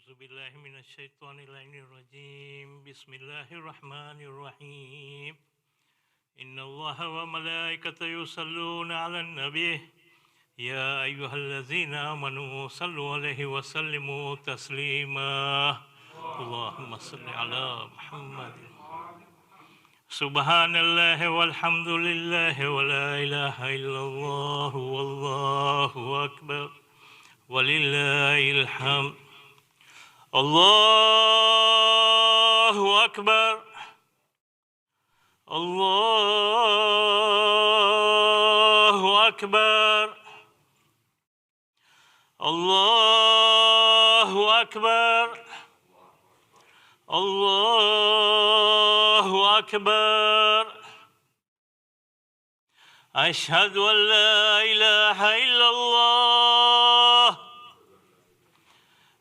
أعوذ بالله من الشيطان الرجيم بسم الله الرحمن الرحيم إن الله وملائكته يصلون على النبي يا أيها الذين آمنوا صلوا عليه وسلموا تسليما اللهم صل على محمد سبحان الله والحمد لله ولا إله إلا الله والله أكبر ولله الحمد الله أكبر الله أكبر الله أكبر الله أكبر أشهد أن لا إله إلا الله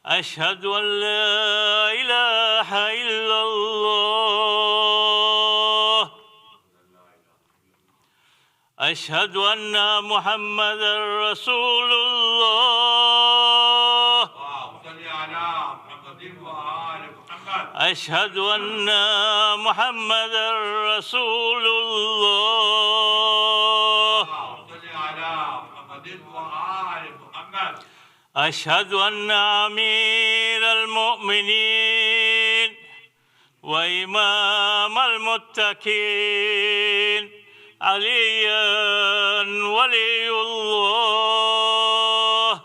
أشهد أن لا إله إلا الله أشهد أن محمدا رسول الله أشهد أن محمدا رسول الله أشهد أن أمير المؤمنين وإمام المتقين عليا ولي الله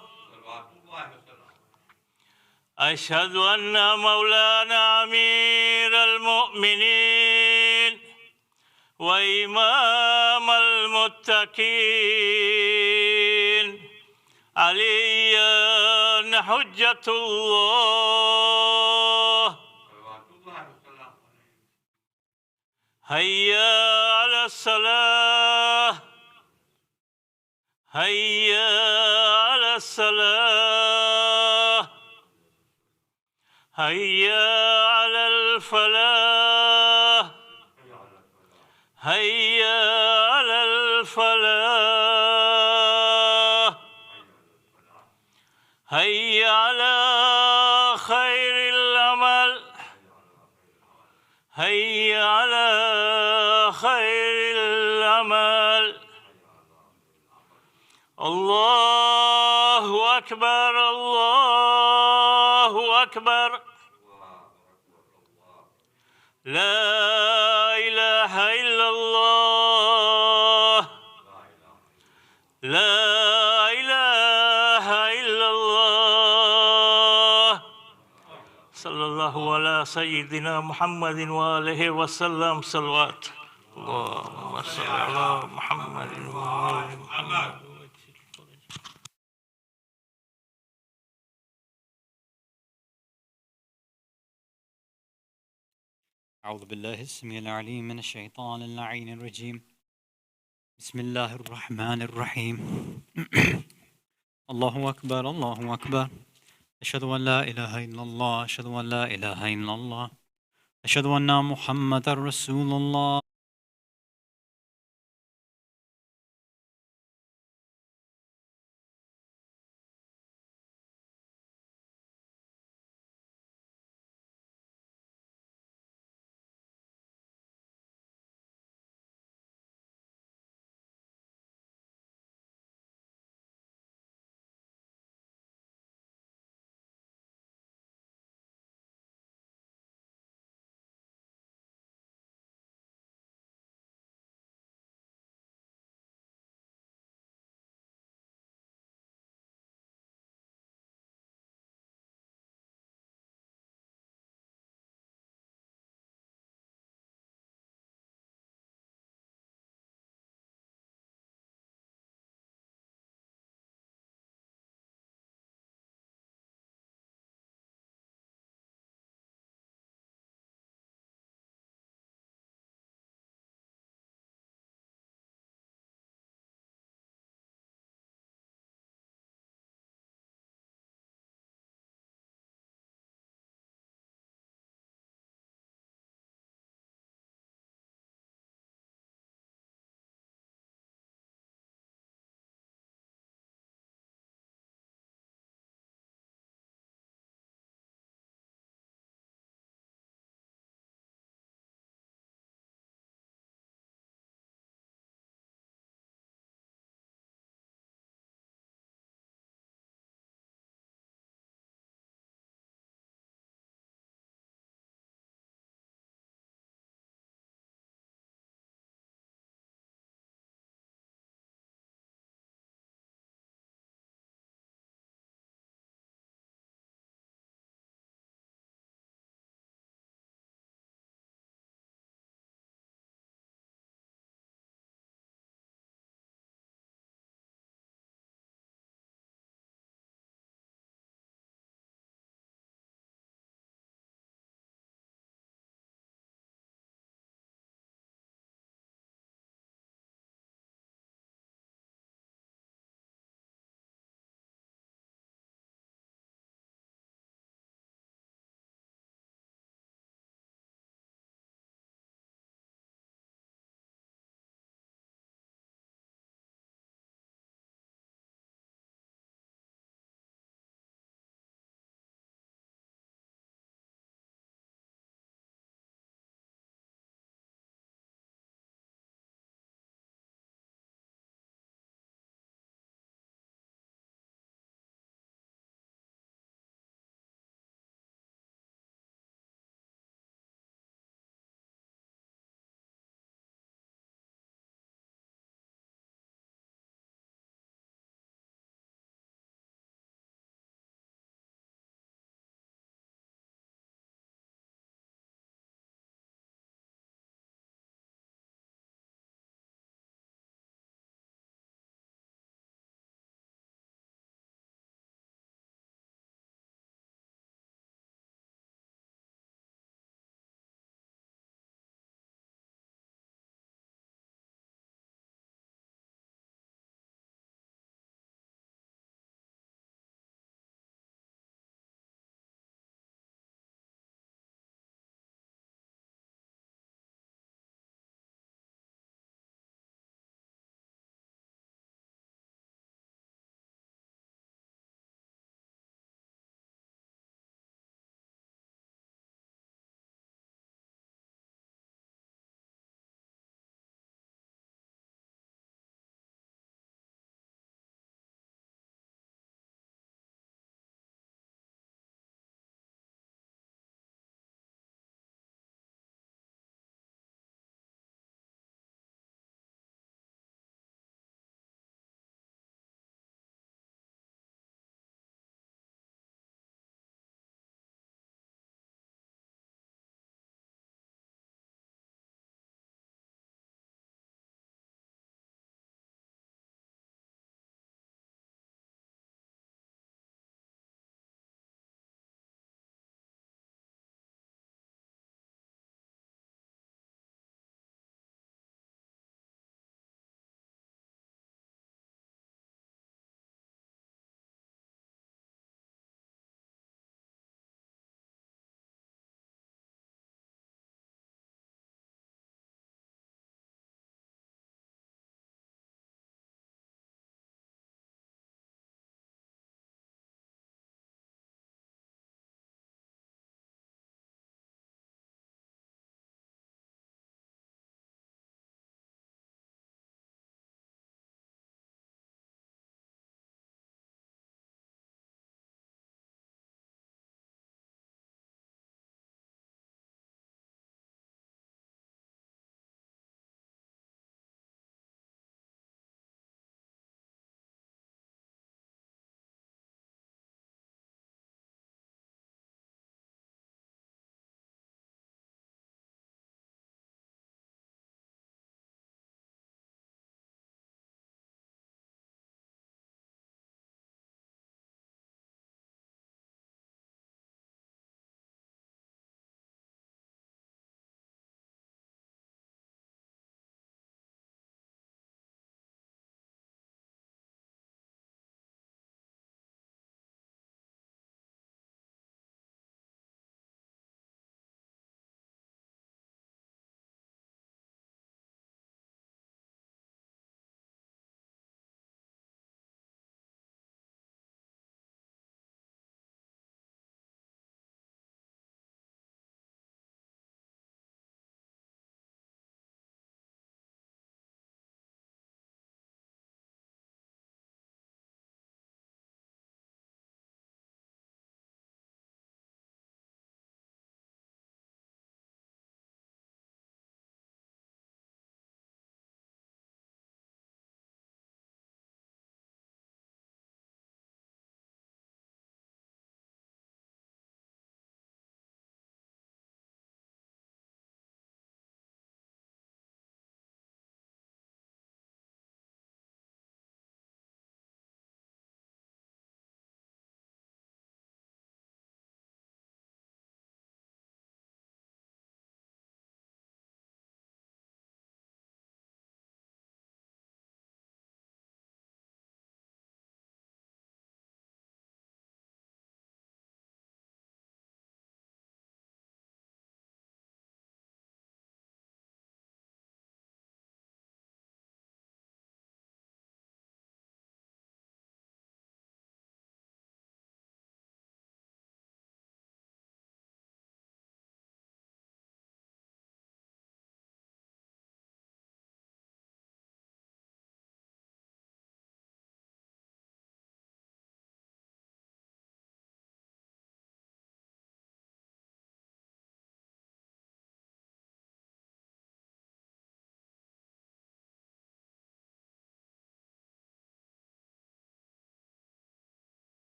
أشهد أن مولانا أمير المؤمنين وإمام المتقين عليا حجة الله هيا على الصلاة هيا على الصلاة هيا على الفلاح هيا على الفلاح هيا على خير العمل هيا على خير العمل الله أكبر الله أكبر لا إله إلا الله لا إله إلا الله صلى الله على سيدنا محمد وآله وسلم صلوات اللهم صل على محمد وآل محمد أعوذ بالله السميع العليم من الشيطان اللعين الرجيم بسم الله الرحمن الرحيم الله أكبر الله أكبر أشهد أن لا إله إلا الله أشهد أن لا إله إلا الله أشهد أن محمدا رسول الله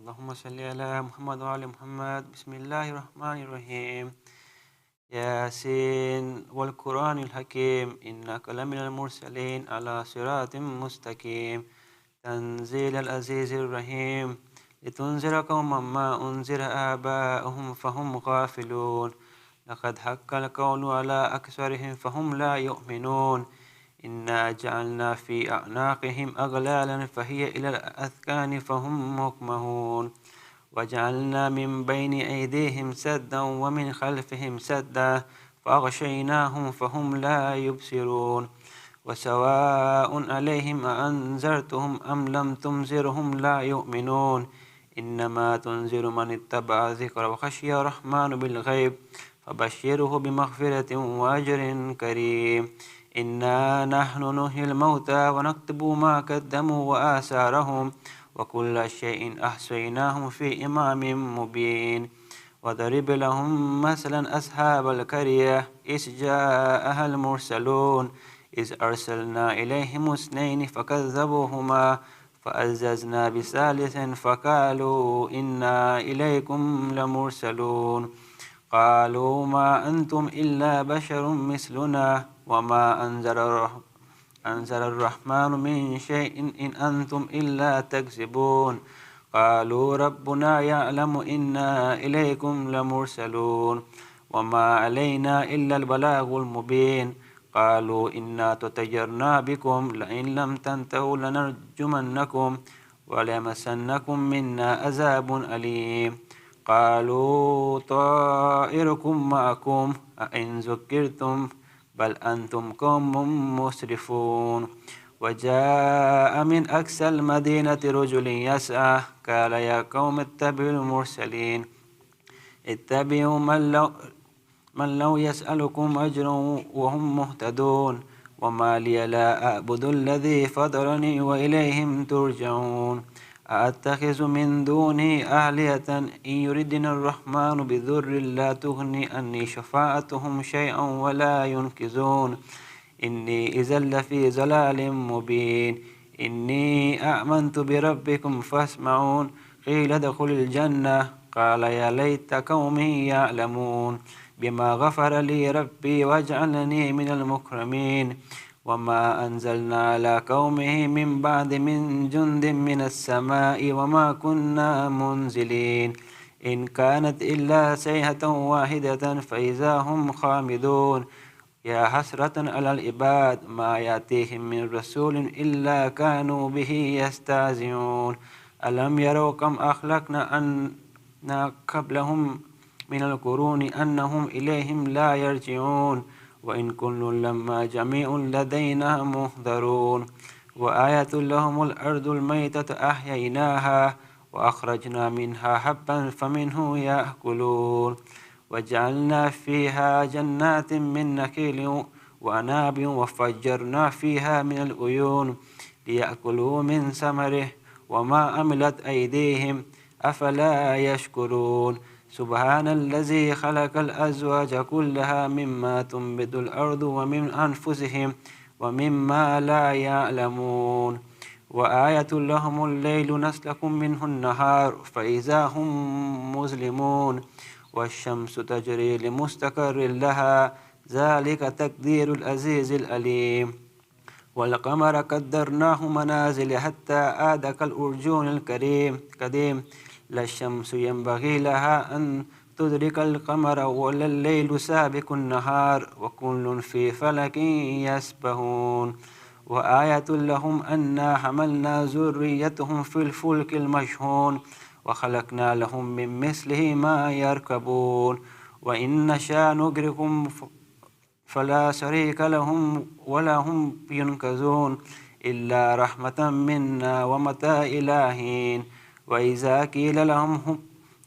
اللهم صل على محمد وعلى محمد. بسم الله الرحمن الرحيم. ياسين والقرآن الحكيم إنك لمن المرسلين على صراط مستقيم تنزيل العزيز الرحيم لتنذر قوما ما أنذر آباؤهم فهم غافلون لقد حق القول على أكثرهم فهم لا يؤمنون إنا جعلنا في أعناقهم أغلالا فهي إلى الأذقان فهم مقمحون وجعلنا من بين أيديهم سدا ومن خلفهم سدا فأغشيناهم فهم لا يبصرون وسواء عليهم أأنذرتهم أم لم تنذرهم لا يؤمنون إنما تنذر من اتبع الذكر وخشي الرحمن بالغيب فبشره بمغفرة وأجر كريم. إنا نحن نحيي الموتى ونكتب ما قدموا وآثارهم وكل شيء أحصيناه في إمام مبين. وضرب لهم مثلا أصحاب القرية إذ جاءها المرسلون إذ أرسلنا إليهم اثنين فكذبوهما فعززنا بثالث فقالوا إنا إليكم لمرسلون قالوا ما أنتم إلا بشر مثلنا وما أنزل الرحمن من شيء إن أنتم إلا تكذبون قالوا ربنا يعلم إنا إليكم لمرسلون وما علينا إلا البلاغ المبين قالوا إنا تطيرنا بكم لئن لم تنتهوا لنرجمنكم وليمسنكم منا عذاب أليم قالوا طائركم معكم أئن ذكرتم بل أنتم قوم مسرفون. وجاء من أقصى المدينة رجل يسعى قال يا قوم اتبعوا المرسلين اتبعوا من لو يسألكم أجرا وهم مهتدون وما لي لا أعبد الذي فطرني وإليهم ترجعون أأتخذ من دونه آلهة إن يردنا الرحمن بضر لا تغني عني شفاعتهم شيئا ولا ينقذون إني إذا لفي ضلال مبين. إني آمنت بربكم فاسمعون قيل ادخل الجنة قال يا ليت قومي يعلمون بما غفر لي ربي واجعلني من المكرمين. وما أنزلنا على قومه من بعد من جند من السماء وما كنا منزلين إن كانت إلا صيحة واحدة فإذا هم خامدون يا حسرة على العباد ما يأتيهم من رسول إلا كانوا به يستهزئون ألم يروا كم أخلقنا أن قبلهم من القرون أنهم إليهم لا يرجعون وإن كل لما جميع لدينا محضرون. وآية لهم الأرض الميتة أحييناها وأخرجنا منها حبا فمنه يأكلون وجعلنا فيها جنات من نخيل وأناب وفجرنا فيها من العيون ليأكلوا من ثمره وما عملت أيديهم أفلا يشكرون. سبحان الذي خلق الأزواج كلها مما تنبت الأرض ومن أنفسهم ومما لا يعلمون. وآية لهم الليل نسلك منه النهار فإذا هم مظلمون والشمس تجري لمستقر لها ذلك تقدير العزيز العليم. والقمر قدرناه منازل حتى عاد كالأرجون القديم لا الشمس ينبغي لها أن تدرك القمر ولا الليل سابق النهار وكل في فلك يسبحون. وآية لهم أنا حملنا ذريتهم في الفلك المشحون وخلقنا لهم من مثله ما يركبون وإن نشاء نغرقهم فلا شريك لهم ولا هم ينقذون إلا رحمة منا ومتاع إلى حين. وإذا قيل لهم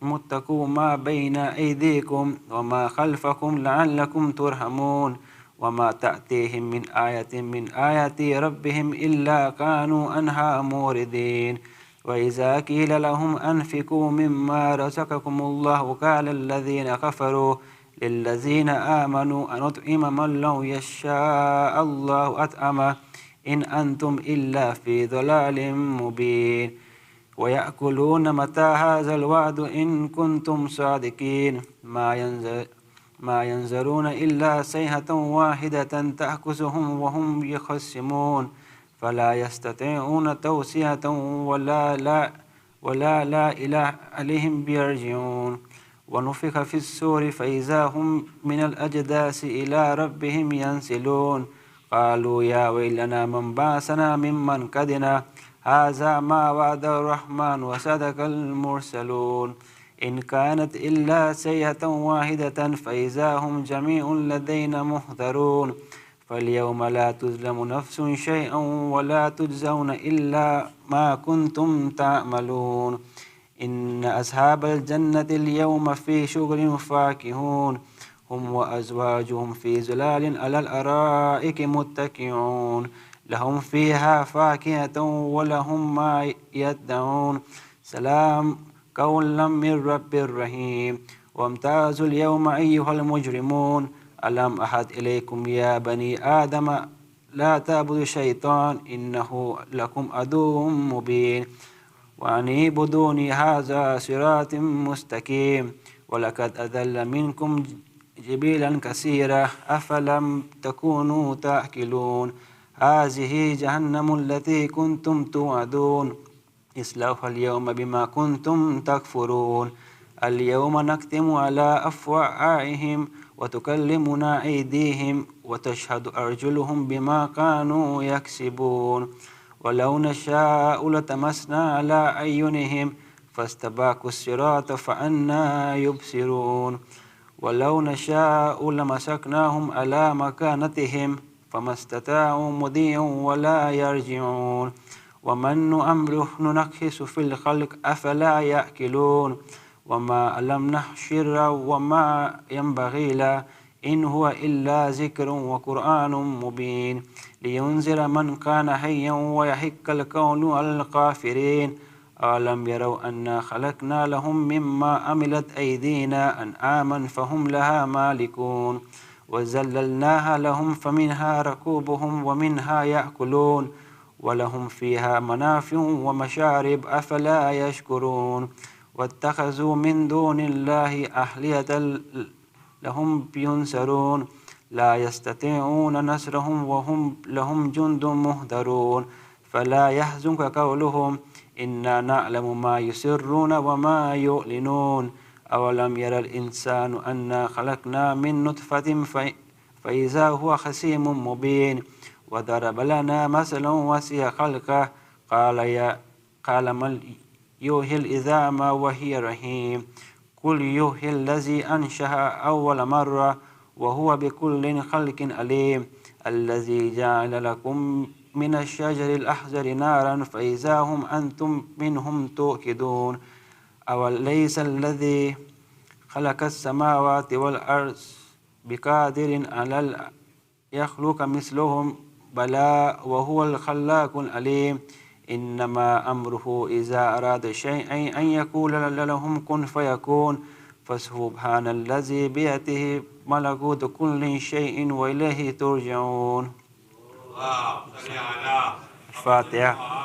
اتقوا ما بين أيديكم وما خلفكم لعلكم ترحمون وما تأتيهم من آية من آيات ربهم إلا كانوا عنها موردين. وإذا قيل لهم أنفقوا مما رزقكم الله قال الذين كفروا للذين آمنوا أنطعم من لو يشاء الله أطعمه إن أنتم إلا في ضلال مبين. ويأكلون متى هذا الوعد إن كنتم صادقين ما ينظرون إلا صيحة واحدة تأخذهم وهم يخصمون فلا يستطيعون توصية ولا إلى عليهم بيرجعون ونفخ في السور فإذا هم من الأجداث إلى ربهم ينسلون قالوا يا ويلنا من بعثنا من مرقدنا هذا ما وعد الرحمن وصدق المرسلون إن كانت إلا صيحة واحدة فإذا هم جميع لدينا محضرون فاليوم لا تظلم نفس شيئا ولا تجزون إلا ما كنتم تعملون إن أصحاب الجنة اليوم في شغل فاكهون هم وأزواجهم في ظلال على الأرائك متكئون لهم فيها فاكهة ولهم ما يدعون سلام قولا من رب رحيم وامتازوا اليوم أيها المجرمون ألم أحد إليكم يا بني آدم لا تعبدوا الشيطان إنه لكم عدو مبين وأن اعبدوني هذا صراط مستقيم ولقد أضل منكم جبلا كثيرا أفلم تكونوا تأكلون هذه جهنم التي كنتم توعدون اصلوها اليوم بما كنتم تكفرون اليوم نختم على أفواههم وتكلمنا أيديهم وتشهد أرجلهم بما كانوا يكسبون ولو نشاء لتمسنا على أعينهم فاستباقوا الصراط فأنى يبصرون ولو نشاء لمسكناهم على مكانتهم فما استطاعوا مضيا ولا يرجعون ومن نؤمره ننكس في الخلق أفلا يأكلون وما ألم نحشر وما ينبغي له إن هو إلا ذكر وقرآن مبين لينذر من كان حيا ويحق القول على الكافرين ألم يروا أنا خلقنا لهم مما عملت أيدينا أنعاما فهم لها مالكون وذللناها لهم فمنها ركوبهم ومنها يأكلون ولهم فيها منافع ومشارب أفلا يشكرون واتخذوا من دون الله أحلية لهم ينصرون لا يستطيعون نصرهم وهم لهم جند مهدرون فلا يحزنك قولهم إنا نعلم ما يسرون وما يعلنون أولم يرى الإنسان أنا خلقنا من نطفة فإذا هو خصيم مبين وضرب لنا مثلا وسع خلقه قال من يحيي العظام وهي رميم قل يحيي الذي أنشأها أول مرة وهو بكل خلق عليم الذي جعل لكم من الشجر الأخضر نارا فإذا هم أنتم منهم توقدون أوليس الذي خلق السماوات والأرض بقادر على يخلق مثلهم بلى وهو الخلاق العليم إنما أمره إذا أراد شيئا أن يقول لهم كن فيكون فسبحان الذي بيده ملكوت كل شيء وإليه ترجعون. فاتحة.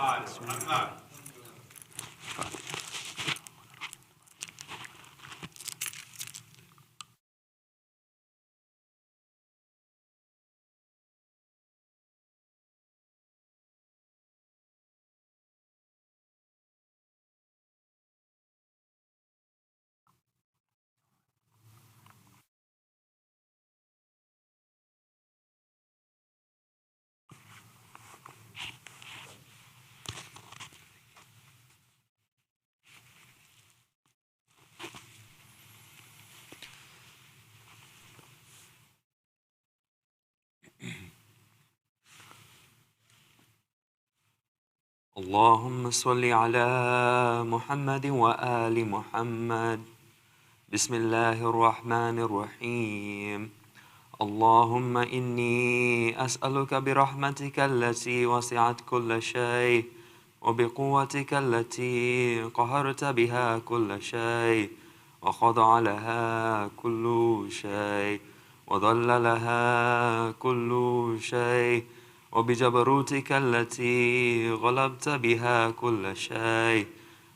اللهم صل على محمد وآل محمد. بسم الله الرحمن الرحيم. اللهم إني أسألك برحمتك التي وسعت كل شيء وبقوتك التي قهرت بها كل شيء وخضع لها كل شيء وضل لها كل شيء وبجبروتك التي غلبت بها كل شيء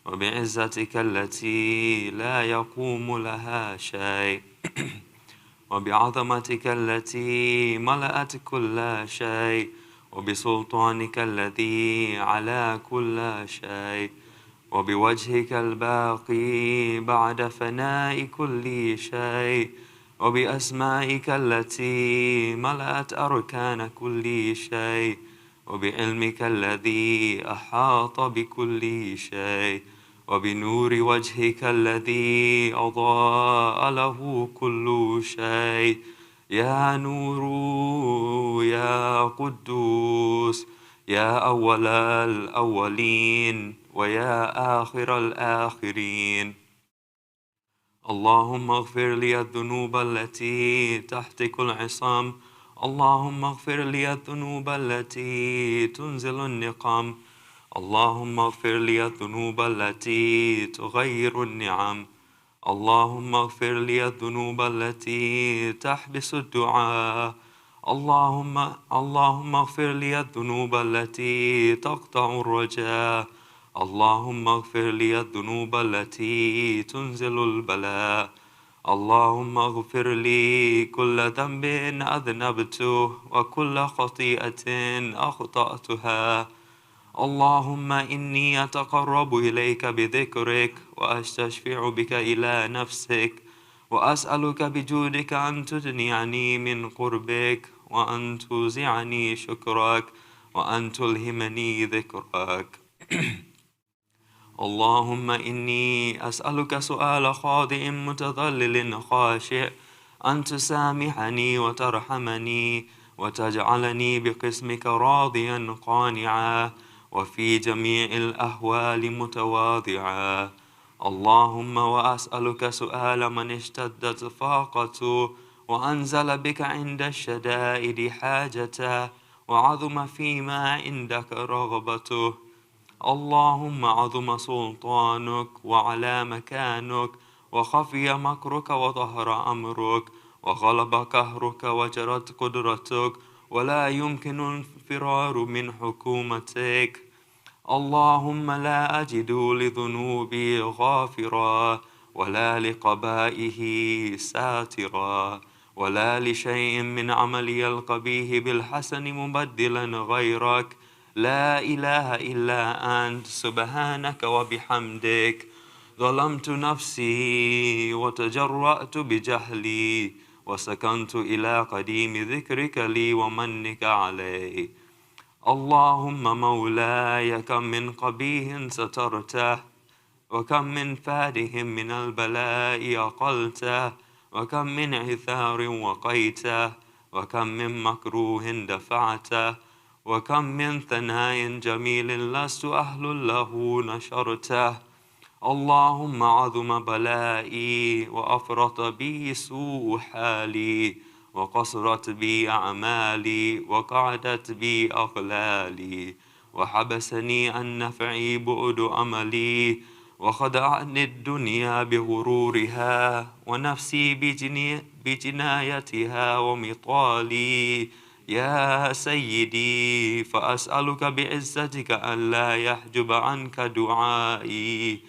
وبعزتك التي لا يقوم لها شيء وبعظمتك التي ملأت كل شيء وبسلطانك الذي على كل شيء وبوجهك الباقي بعد فناء كل شيء وبأسمائك التي ملأت أركان كل شيء وبعلمك الذي أحاط بكل شيء وبنور وجهك الذي أضاء له كل شيء يا نور يا قدوس يا أول الأولين ويا آخر الآخرين اللهم اغفر لي الذنوب التي تحتك العصام اللهم اغفر لي الذنوب التي تنزل النقم اللهم اغفر لي الذنوب التي تغير النعم اللهم اغفر لي الذنوب التي تحبس الدعاء اللهم اغفر لي الذنوب التي تقطع الرجاء اللهم اغفر لي الذنوب التي تنزل البلاء اللهم اغفر لي كل ذنب أذنبته وكل خطيئة أخطأتها اللهم إني أتقرب إليك بذكرك وأستشفع بك إلى نفسك وأسألك بجودك أن تدنعني من قربك وأن توزعني شكرك وأن تلهمني ذكرك اللهم إني أسألك سؤال خاضع متذلل خاشع أن تسامحني وترحمني وتجعلني بقسمك راضيا قانعا وفي جميع الأهوال متواضعا اللهم وأسألك سؤال من اشتدت فاقته وأنزل بك عند الشدائد حاجته وعظم فيما عندك رغبته اللهم عظم سلطانك وعلى مكانك وخفي مكرك وظهر أمرك وغلب قهرك وجرت قدرتك ولا يمكن الفرار من حكومتك اللهم لا أجد لذنوبي غافرا ولا لقبائه ساترا ولا لشيء من عملي القبيح بالحسن مبدلا غيرك لا إله إلا أنت سبحانك وبحمدك ظلمت نفسي وتجرأت بجهلي وسكنت إلى قديم ذكرك لي ومنك علي اللهم مولاي كم من قبيح سترته وكم من فاده من البلاء أقلته وكم من عثار وقيته وكم من مكروه دفعته وكم من ثناء جميل لست أهل له نشرته اللهم عظم بلائي وأفرط بي سوء حالي وقصرت بي أعمالي وقعدت بي أغلالي وحبسني عن نفعي بعد أملي وخدعني الدنيا بغرورها ونفسي بجنايتها ومطالي يا سيدي فأسألك بعزتك أن لا يحجب عنك دعائي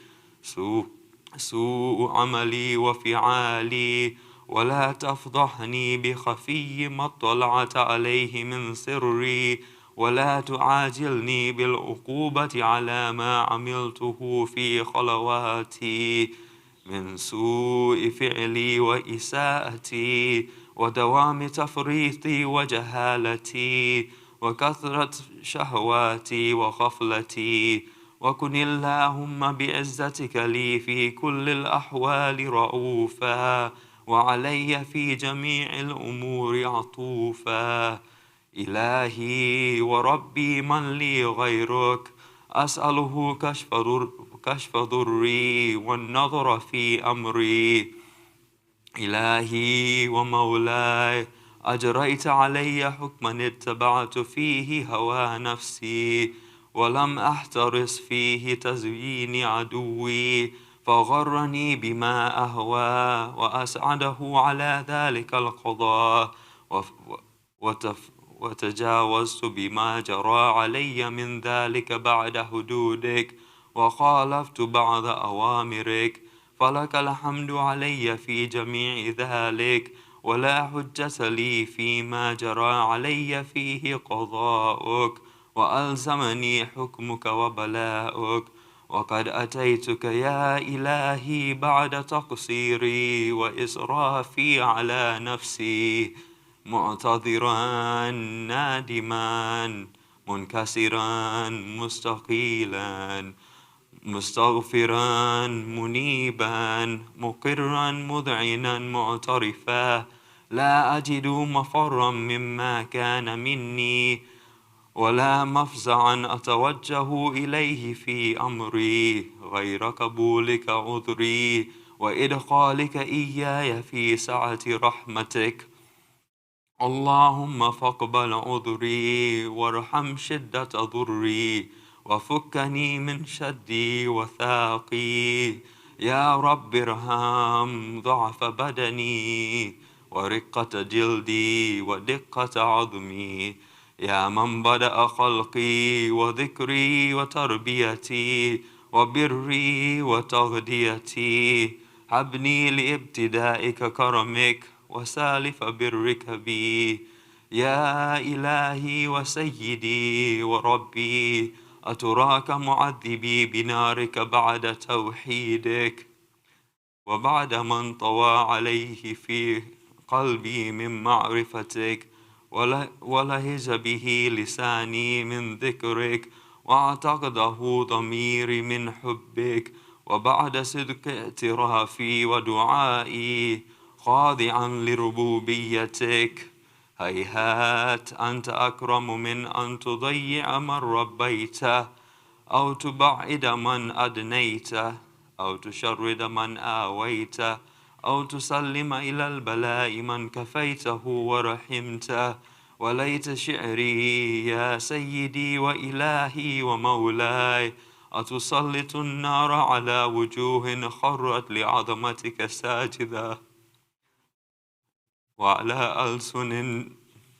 سوء عملي وفعالي ولا تفضحني بخفي ما اطلعت عليه من سري ولا تعاجلني بالعقوبة على ما عملته في خلواتي من سوء فعلي وإساءتي ودوام تفريطي وجهالتي وكثرة شهواتي وغفلتي وكن اللهم بعزتك لي في كل الأحوال رؤوفا وعلي في جميع الأمور عطوفا إلهي وربي من لي غيرك أسأله كشف ضري والنظر في أمري إلهي ومولاي أجريت علي حكما اتبعت فيه هوى نفسي ولم أحترس فيه تزيين عدوي فغرني بما أهوى وأسعده على ذلك القضاء وتجاوزت بما جرى علي من ذلك بعد حدودك وخالفت بعض أوامرك، فلك الحمد علي في جميع ذلك، ولا حجة لي فيما جرى علي فيه قضاؤك وألزمني حكمك وبلاؤك. وقد أتيتك يا إلهي بعد تقصيري وإسرافي على نفسي، معتذرا نادما منكسرا مستقيلا مستغفرا منيبا مقرا مذعنا معترفا، لا أجد مفرا مما كان مني ولا مفزعا أتوجه إليه في أمري غير قبولك عذري وإدخالك إياي في سعة رحمتك. اللهم فاقبل عذري وارحم شدة ضري وفكني من شدي وثاقي. يا رب ارحم ضعف بدني ورقة جلدي ودقة عظمي. يا من بدأ خلقي وذكري وتربيتي وبري وتغذيتي، هبني لابتدائك كرمك وسالف برك بي. يا إلهي وسيدي وربي، أتراك معذبي بنارك بعد توحيدك وبعد من طوى عليه في قلبي من معرفتك ولهج به لساني من ذكرك واعتقده ضميري من حبك، وبعد صدق اعترافي ودعائي خاضعا لربوبيتك. هيهات أنت أكرم من أن تضيع من ربيته أو تبعد من أدنيته أو تشرد من آويته أو تسلم إلى البلاء من كفيته ورحمته. وليت شعري يا سيدي وإلهي ومولاي، أتسلط النار على وجوه خرت لعظمتك ساجدة، وعلى ألسن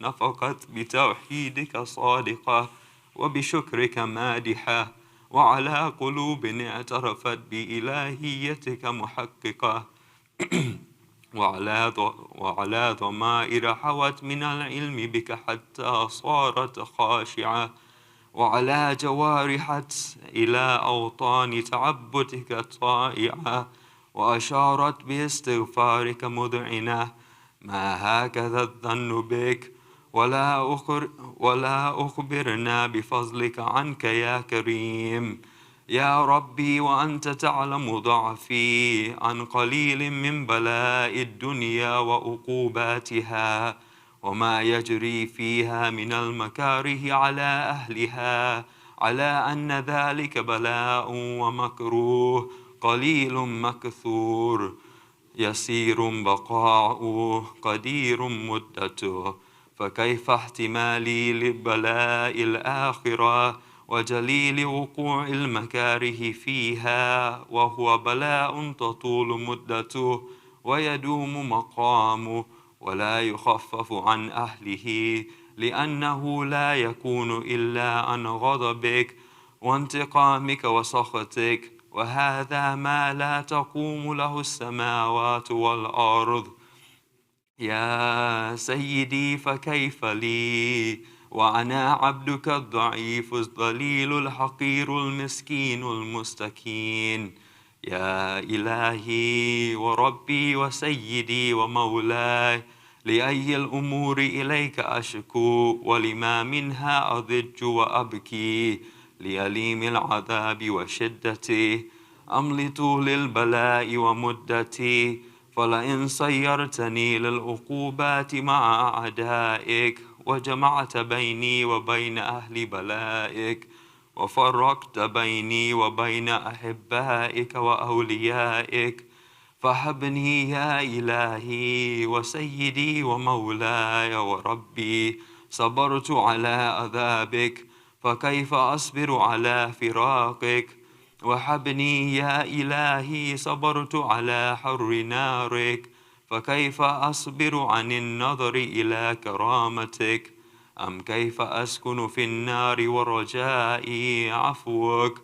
نفقت بتوحيدك صادقة وبشكرك مادحة، وعلى قلوب اعترفت بإلهيتك محققة، وعلى ضمائر حوت من العلم بك حتى صارت خاشعة، وعلى جوارحت إلى أوطان تعبدك طائعة، وأشارت باستغفارك مذعنة. ما هكذا الظن بك، ولا أخبرنا بفضلك عنك يا كريم. يا ربي وأنت تعلم ضعفي عن قليل من بلاء الدنيا وعقوباتها وما يجري فيها من المكاره على أهلها، على أن ذلك بلاء ومكروه قليل مكثور، يسير بقاؤه قدير مدته. فكيف احتمالي لبلاء الآخرة وجليل وقوع المكاره فيها وهو بلاء تطول مدته ويدوم مقامه ولا يخفف عن أهله، لأنه لا يكون إلا عن غضبك وانتقامك وسخطك، وهذا ما لا تقوم له السماوات والأرض. يا سيدي فكيف لي وأنا عبدك الضعيف الذليل الحقير المسكين المستكين. يا إلهي وربي وسيدي ومولاي، لأي الأمور إليك أشكو ولما منها أضج وأبكي، لأليم العذاب وشدته أم لطول البلاء ومدته؟ فلئن صيرتني للعقوبات مع أعدائك وجمعت بيني وبين أهل بلائك وفرقت بيني وبين أحبائك وأوليائك، فهبني يا إلهي وسيدي ومولاي وربي. صبرت على عذابك فكيف أصبر على فراقك؟ وهبني يا إلهي صبرت على حر نارك فكيف أصبر عن النظر إلى كرامتك؟ أم كيف أسكن في النار ورجائي عفوك؟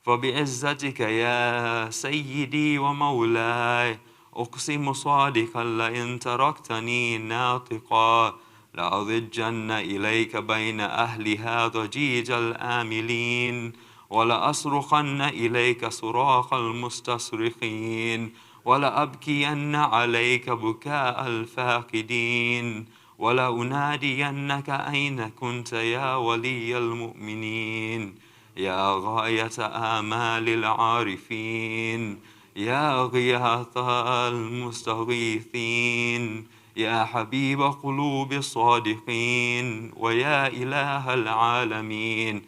فبعزتك يا سيدي ومولاي أقسم صادقا لئن تركتني ناطقا لأضجن إليك بين أهلها ضجيج الآملين ولأصرخن إليك صراخ المستصرخين ولأبكين عليك بكاء الفاقدين ولأنادينك أين كنت يا ولي المؤمنين يا غاية آمال العارفين يا غياث المستغيثين يا حبيب قلوب الصادقين ويا إله العالمين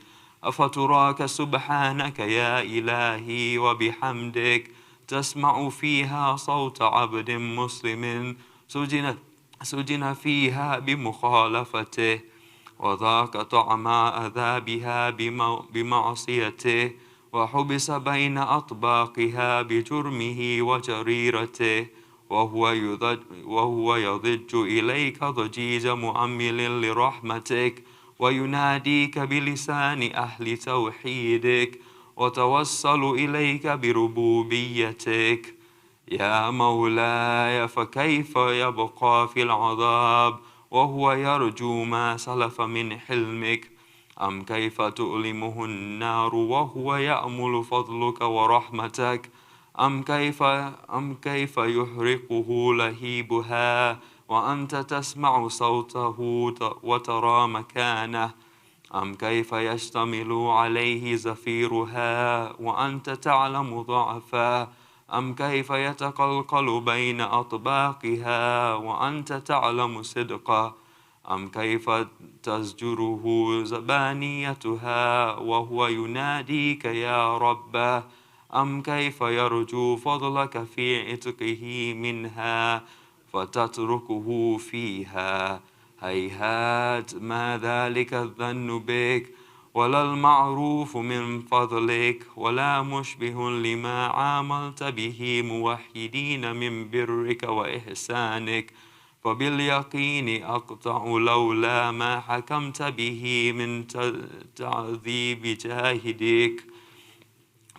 أفتراك سبحانك يا إلهي وبحمدك تسمع فيها صوت عبد مسلم سجن فيها بمخالفته وذاق طعم عذابها بمعصيته وحبس بين أطباقها بجرمه وجريرته وهو يضج إليك ضجيج مؤمل لرحمتك ويناديك بلسان أهل توحيدك وتوصل إليك بربوبيتك يا مولاي فكيف يبقى في العذاب وهو يرجو ما سلف من حلمك أم كيف تؤلمه النار وهو يأمل فضلك ورحمتك أم كيف يحرقه لهيبها وأنت تسمع صوته وترى مكانه أم كيف يشتمل عليه زفيرها وأنت تعلم ضعفه أم كيف يتقلقل بين أطباقها وأنت تعلم صدقه أم كيف تزجره زبانيتها وهو يناديك يا ربه أم كيف يرجو فضلك في عتقه منها فتتركه فيها هيهات ما ذلك الظن بك ولا المعروف من فضلك ولا مشبه لما عاملت به موحدين من برك وإحسانك فباليقين أقطع لولا ما حكمت به من تعذيب جاهدك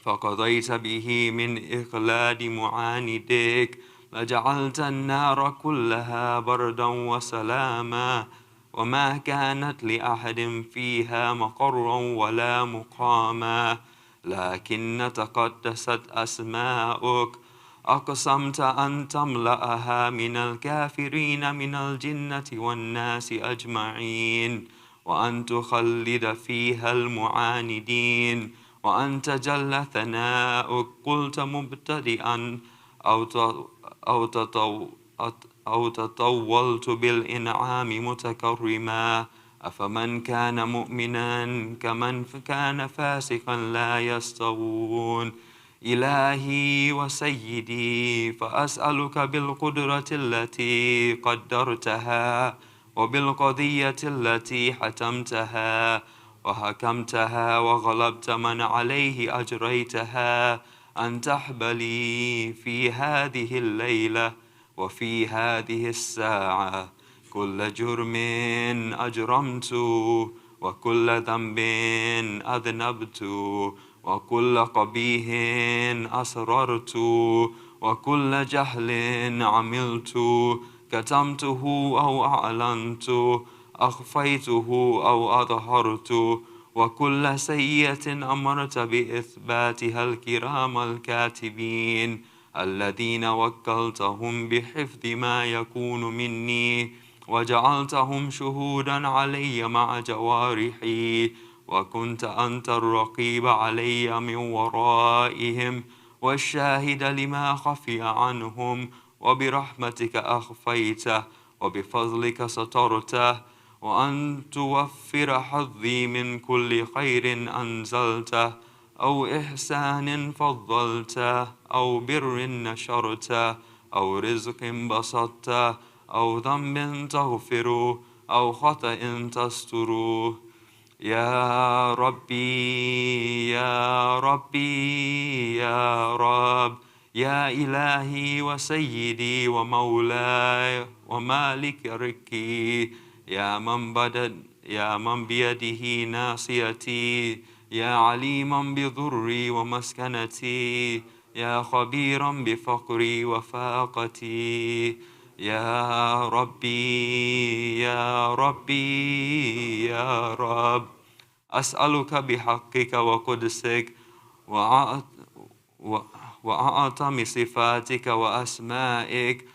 فقضيت به من إخلاد معاندك لجعلت النار كلها بردا وسلاما وما كانت لأحد فيها مقرا ولا مقاما لكن تقدست أسماؤك أقسمت أن تملأها من الكافرين من الجنة والناس أجمعين وأن تخلد فيها المعاندين وأن تجل ثناؤك قلت مبتدئا أو تطولت بالإنعام متكرما أفمن كان مؤمنا كمن كان فاسقا لا يستوون إلهي وسيدي فأسألك بالقدرة التي قدرتها وبالقضية التي حتمتها وحكمتها وغلبت من عليه أجريتها أن تحبلي في هذه الليلة وفي هذه الساعة كل جرم أجرمت وكل ذنب أذنبت وكل قبيح أسررت وكل جهل عملت كتمته أو أعلنت أخفيته أو أظهرت وكل سيئة أمرت بإثباتها الكرام الكاتبين الذين وكلتهم بحفظ ما يكون مني وجعلتهم شهودا علي مع جوارحي وكنت أنت الرقيب علي من ورائهم والشاهد لما خفي عنهم وبرحمتك أخفيته وبفضلك سترته وأن توفر حظي من كل خير أنزلته أو إحسان فضلته أو بر نشرته أو رزق بسطته أو ذنب تغفره أو خطأ تستره يا ربي يا ربي يا رب يا إلهي وسيدي ومولاي ومالك ركي يا من بيده ناصيتي يا عليما بضري ومسكنتي، يا خبيرا بفقري وفاقتي. يا ربي يا ربي يا رب، أسألك بحقك وقدسك و- وأعظم صفاتك وأسمائك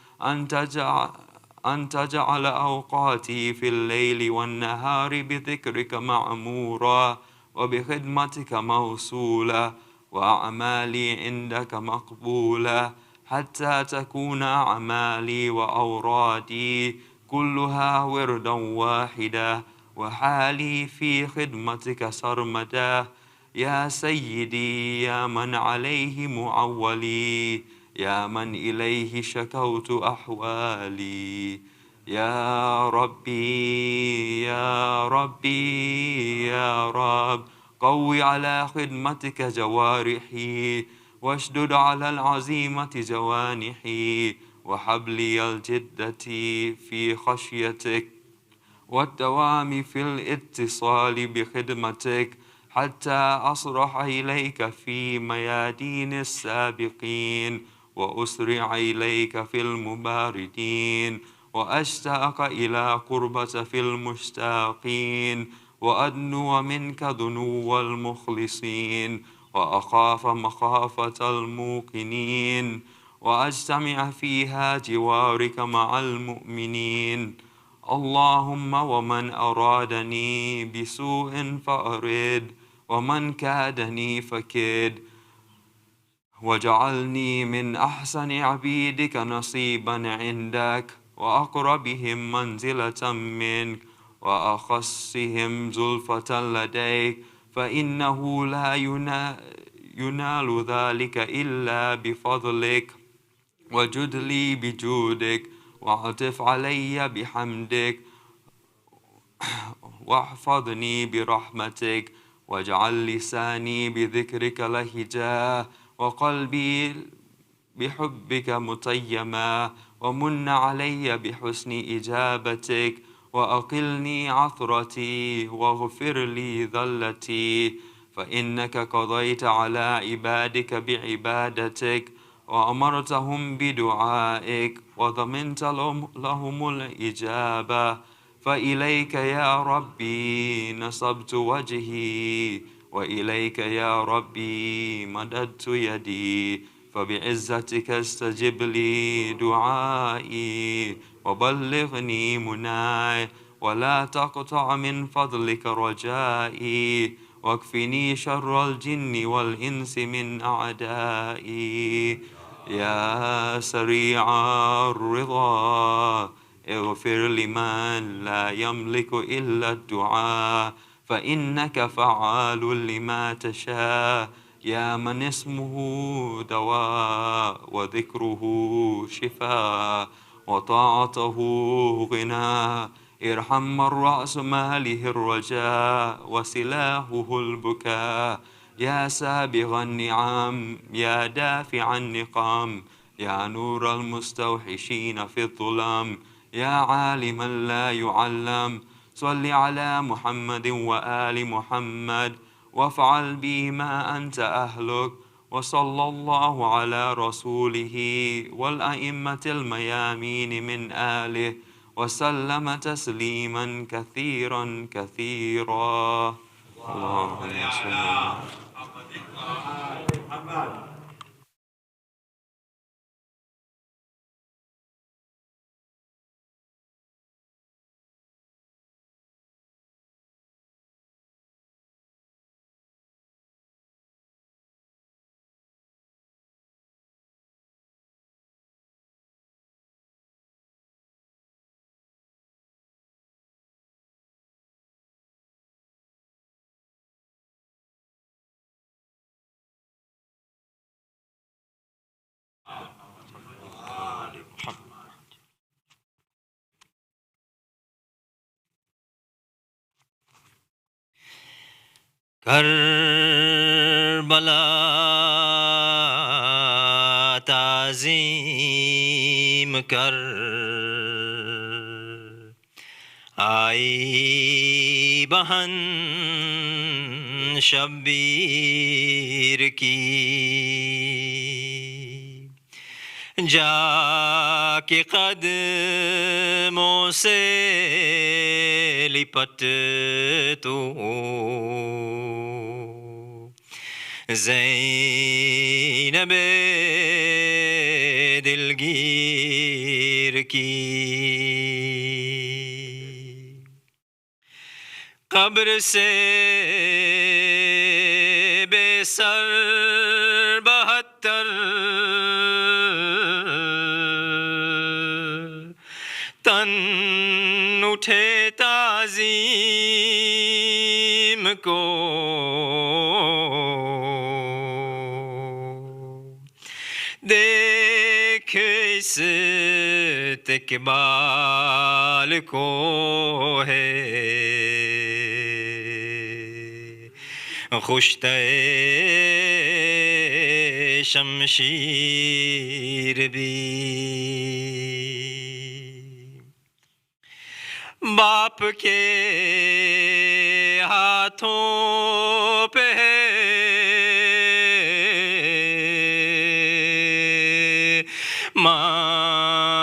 أن تجعل أوقاتي في الليل والنهار بذكرك معمورة، وبخدمتك موصولة، وأعمالي عندك مقبولة، حتى تكون أعمالي وأورادي كلها وردا واحدا، وحالي في خدمتك سرمدا. يا سيدي يا من عليه معولي، يا من إليه شكوت أحوالي. يا ربي يا ربي يا رب، قوي على خدمتك جوارحي، واشدد على العزيمة جوانحي، وحبلي الجدة في خشيتك، والدوام في الاتصال بخدمتك، حتى أصرح إليك في ميادين السابقين، وأسرع إليك في المباردين، وأشتاق إلى قربة في المشتاقين، وأدنو منك دنو المخلصين، وأخاف مخافة الموقنين، وأجتمع فيها جوارك مع المؤمنين. اللهم ومن أرادني بسوء فأرد، ومن كادني فكد، وجعلني من أحسن عبيدك نصيبا عندك، وأقربهم منزلة منك، وأخصهم زلفة لديك، فإنه لا ينال ذلك إلا بفضلك. وجد لي بجودك، وعطف علي بحمدك، واحفظني برحمتك، واجعل لساني بذكرك لهجا، وقلبي بحبك متيما، ومن علي بحسن إجابتك، وأقلني عثرتي، واغفر لي ذلتي، فإنك قضيت على عبادك بعبادتك، وأمرتهم بدعائك، وضمنت لهم الإجابة. فإليك يا ربي نصبت وجهي، وإليك يا ربي مددت يدي، فبعزتك استجب لي دعائي، وبلغني مناي، ولا تقطع من فضلك رجائي، واكفني شر الجن والإنس من أعدائي. يا سريع الرضا، اغفر لمن لا يملك إلا الدعاء، فإنك فعال لما تشاء. يا من اسمه دواء، وذكره شفاء، وطاعته غنى، ارحم من رأس ماله الرجاء، وسلاحه البكاء. يا سابغ النعم، يا دافع النقم، يا نور المستوحشين في الظلام، يا عالما لا يعلم، صل على محمد وآل محمد، وافعل بي ما أنت أهلك. وصلى الله على رسوله والأئمة الميامين من آله، وسلم تسليما كثيرا كثيرا. اللهم صل على کربلا تعظیم کر، آئی بہن شبیر کی جا کے قدموں سے لپٹ تو زینب دلگیر کی قبر سے بے سر 72 تن اٹھے تعظیم کو دیکھ اس استقبال کو ہے خوشتے شمشیر بھی باپ کے ہاتھوں پہ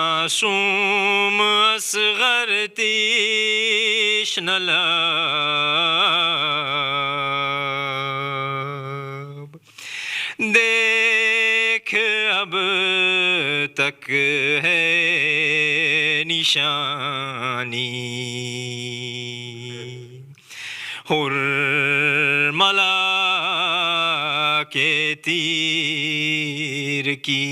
معصوم اصغر تیشن لب دیکھ اب تک ہے نشانی حرملا کے تیر کی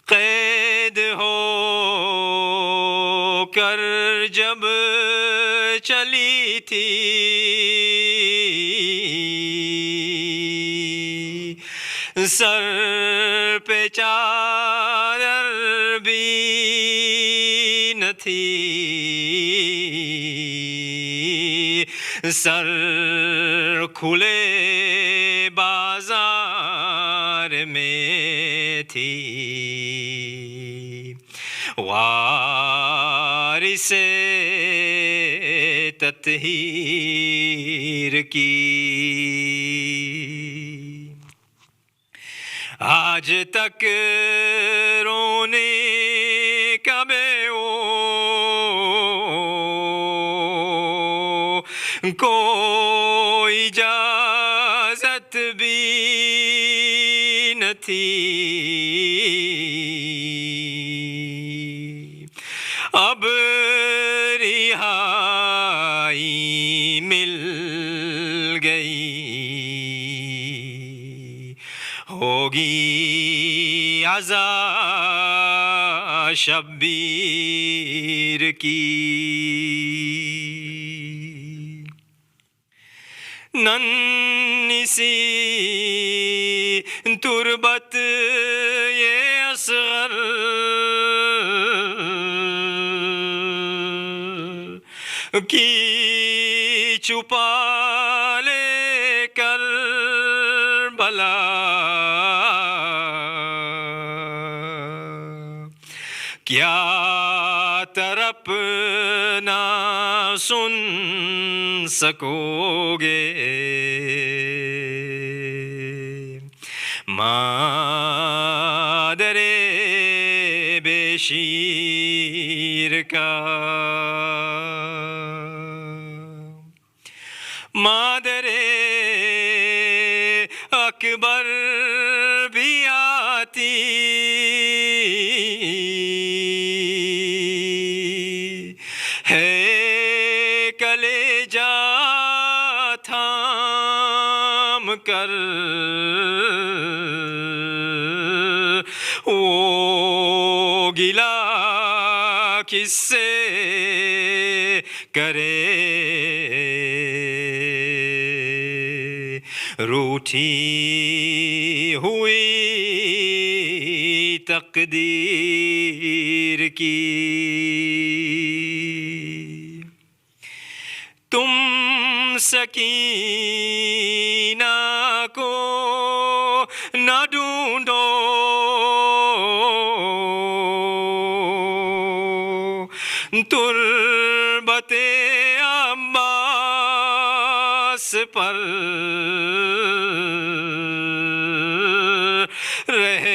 قید ہو کر جب چلی تھی سر پہ چادر بھی نہ تھی سر کھلے بازار میں تھی وارث تطہیر کی آج تک رونے کبے کوئی اجازت بھی نہ تھی اب رہائی مل گئی ہوگی عزا شبیر کی ننھی سی تربت یہ اصغر کی چھپا لے کر بلا کیا طرف نہ سن سکو گے مادر بے شیر کا مادر اکبر بھی آتی ہے کلیجہ تھام کر وہ گلا کس سے کرے روٹھی ہوئی تقدیر کی تم سکینہ کو نہ ڈھونڈو تربت कर रह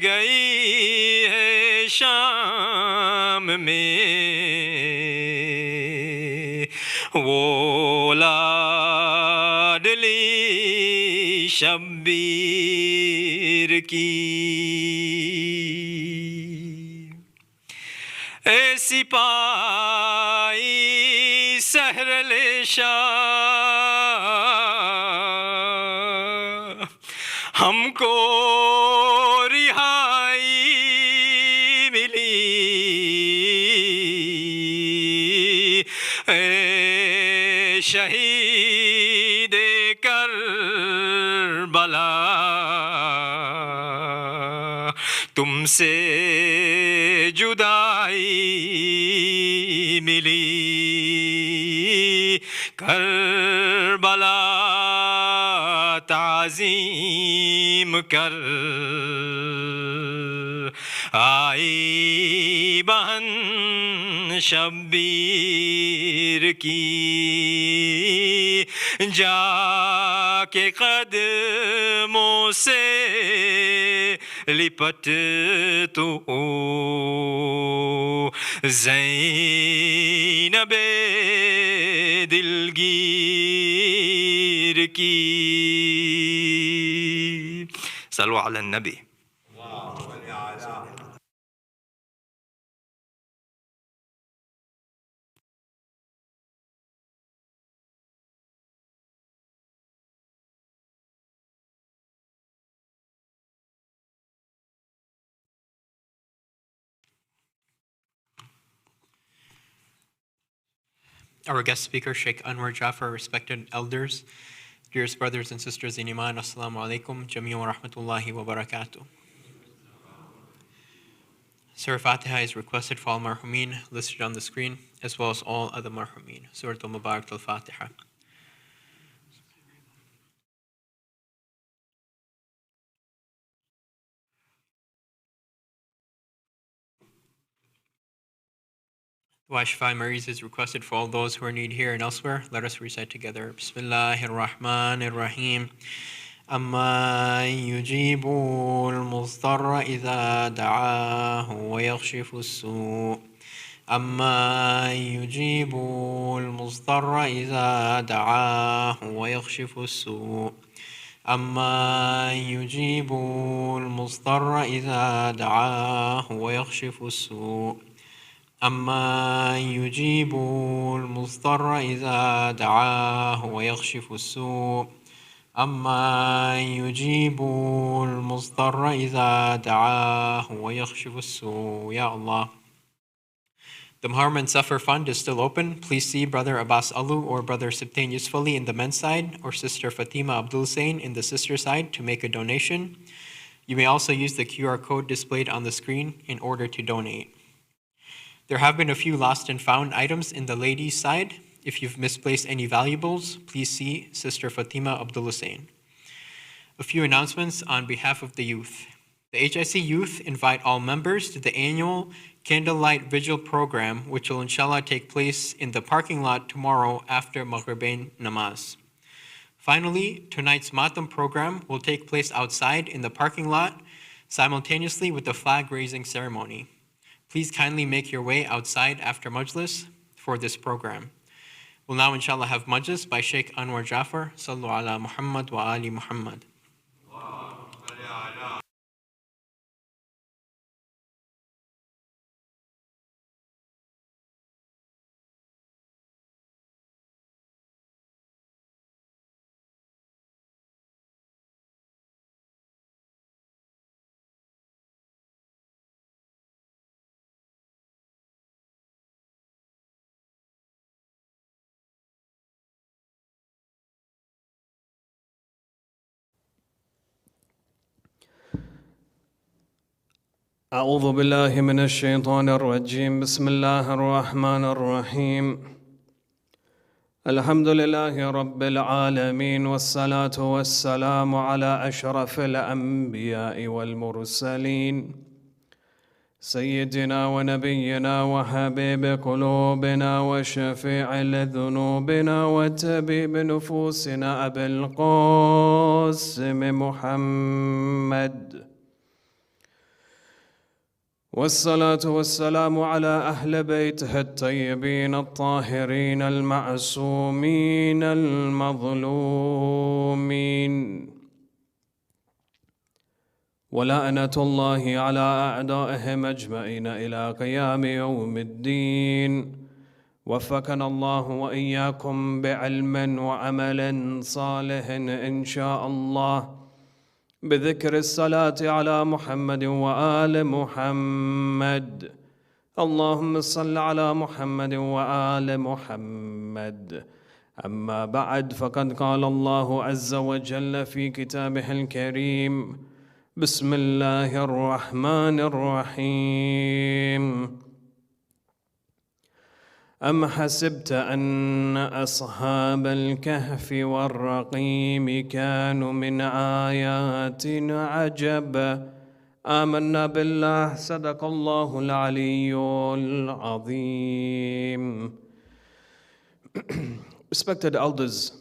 गई है शाम में वो लाडली शब्बीर की। ए सिपाही सहरले शाह हमको रिहाई मिली। ए शहीद करबला तुमसे जुदाई मिली। करबला ताज़ीम कर आई बहन शब्बीर की। जाके कदमों से लिपट तू ज़ैनबे दिलगीर की। सल्लु अला नबी। Our guest speaker, Sheikh Anwar Jaffer, respected elders, dearest brothers and sisters in Iman, Assalamu alaikum, Jameel wa rahmatullahi wa barakatuh. Surah Fatiha is requested for all marhumin listed on the screen, as well as all other marhumin. Surah Al-Mubarak Al-Fatiha. Dua Shifa Mariz is requested for all those who are in need here and elsewhere. Let us recite together. Bismillahir Rahmanir Rahim. أما يجيب المضطر إذا دعاه ويكشف السوء. أما يجيب المضطر إذا دعاه ويكشف السوء. أما يجيب المضطر إذا دعاه ويكشف السوء. أما يجيب المضطر إذا دعاه ويكشف السوء. أما يجيب المضطر إذا دعاه ويكشف السوء. Ya Allah. The Muharram and Safar Fund is still open. Please see Brother Abbas Alu or Brother Sibtain Yusfali in the men's side or Sister Fatima Abdul Hussein in the sister side to make a donation. You may also use the QR code displayed on the screen in order to donate. There have been a few lost and found items in the ladies' side. If you've misplaced any valuables, please see Sister Fatima Abdul Hussein. A few announcements on behalf of the youth. The HIC youth invite all members to the annual Candlelight Vigil program, which will inshallah take place in the parking lot tomorrow after Maghribain Namaz. Finally, tonight's Matam program will take place outside in the parking lot, simultaneously with the flag raising ceremony. Please kindly make your way outside after Majlis for this program. We'll now inshallah have Majlis by Sheikh Anwar Jaffer. Sallu ala Muhammad wa ali Muhammad. أعوذ بالله من الشيطان الرجيم. بسم الله الرحمن الرحيم. الحمد لله رب العالمين والصلاة والسلام على أشرف الأنبياء والمرسلين سيدنا ونبينا وحبيب قلوبنا وشفيع لذنوبنا وتبيب نفوسنا أبي القاسم محمد، والصلاة والسلام على أهل بيته الطيبين الطاهرين المعصومين المظلومين، ولعنة الله على أعدائهم أجمعين إلى قيام يوم الدين. وفقنا الله وإياكم بعلم وعمل صالح إن شاء الله، بذكر الصلاة على محمد وآل محمد. اللهم صل على محمد وآل محمد. أما بعد، فقد قال الله عز وجل في كتابه الكريم: بسم الله الرحمن الرحيم. أم حسبت أن أصحاب الكهف والرقيم كانوا من آياتنا عجبا آمنا بالله. صدق الله العلي العظيم. Respected elders,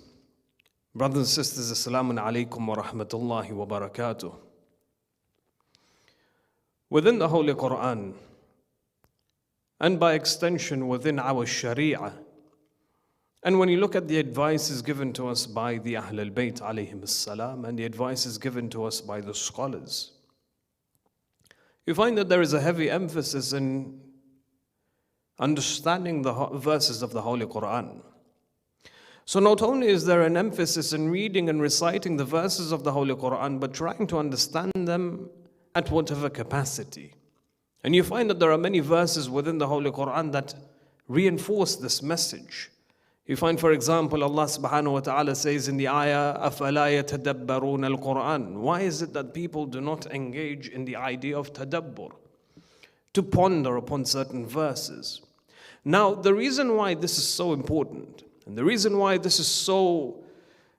brothers and sisters, Assalamu alaikum wa rahmatullahi wa barakatuh. Within the Holy Quran, and by extension within our Sharia, and when you look at the advices given to us by the Ahlul Bayt alayhim salam, and the advices given to us by the scholars, you find that there is a heavy emphasis in understanding the verses of the Holy Quran. So not only is there an emphasis in reading and reciting the verses of the Holy Quran, but trying to understand them at whatever capacity. And you find that there are many verses within the Holy Quran that reinforce this message. You find, for example, Allah subhanahu wa ta'ala says in the ayah, أَفَلَا يَتَدَبَّرُونَ الْقُرْآنِ. Why is it that people do not engage in the idea of tadabbur, to ponder upon certain verses? Now, the reason why this is so important, and the reason why this is so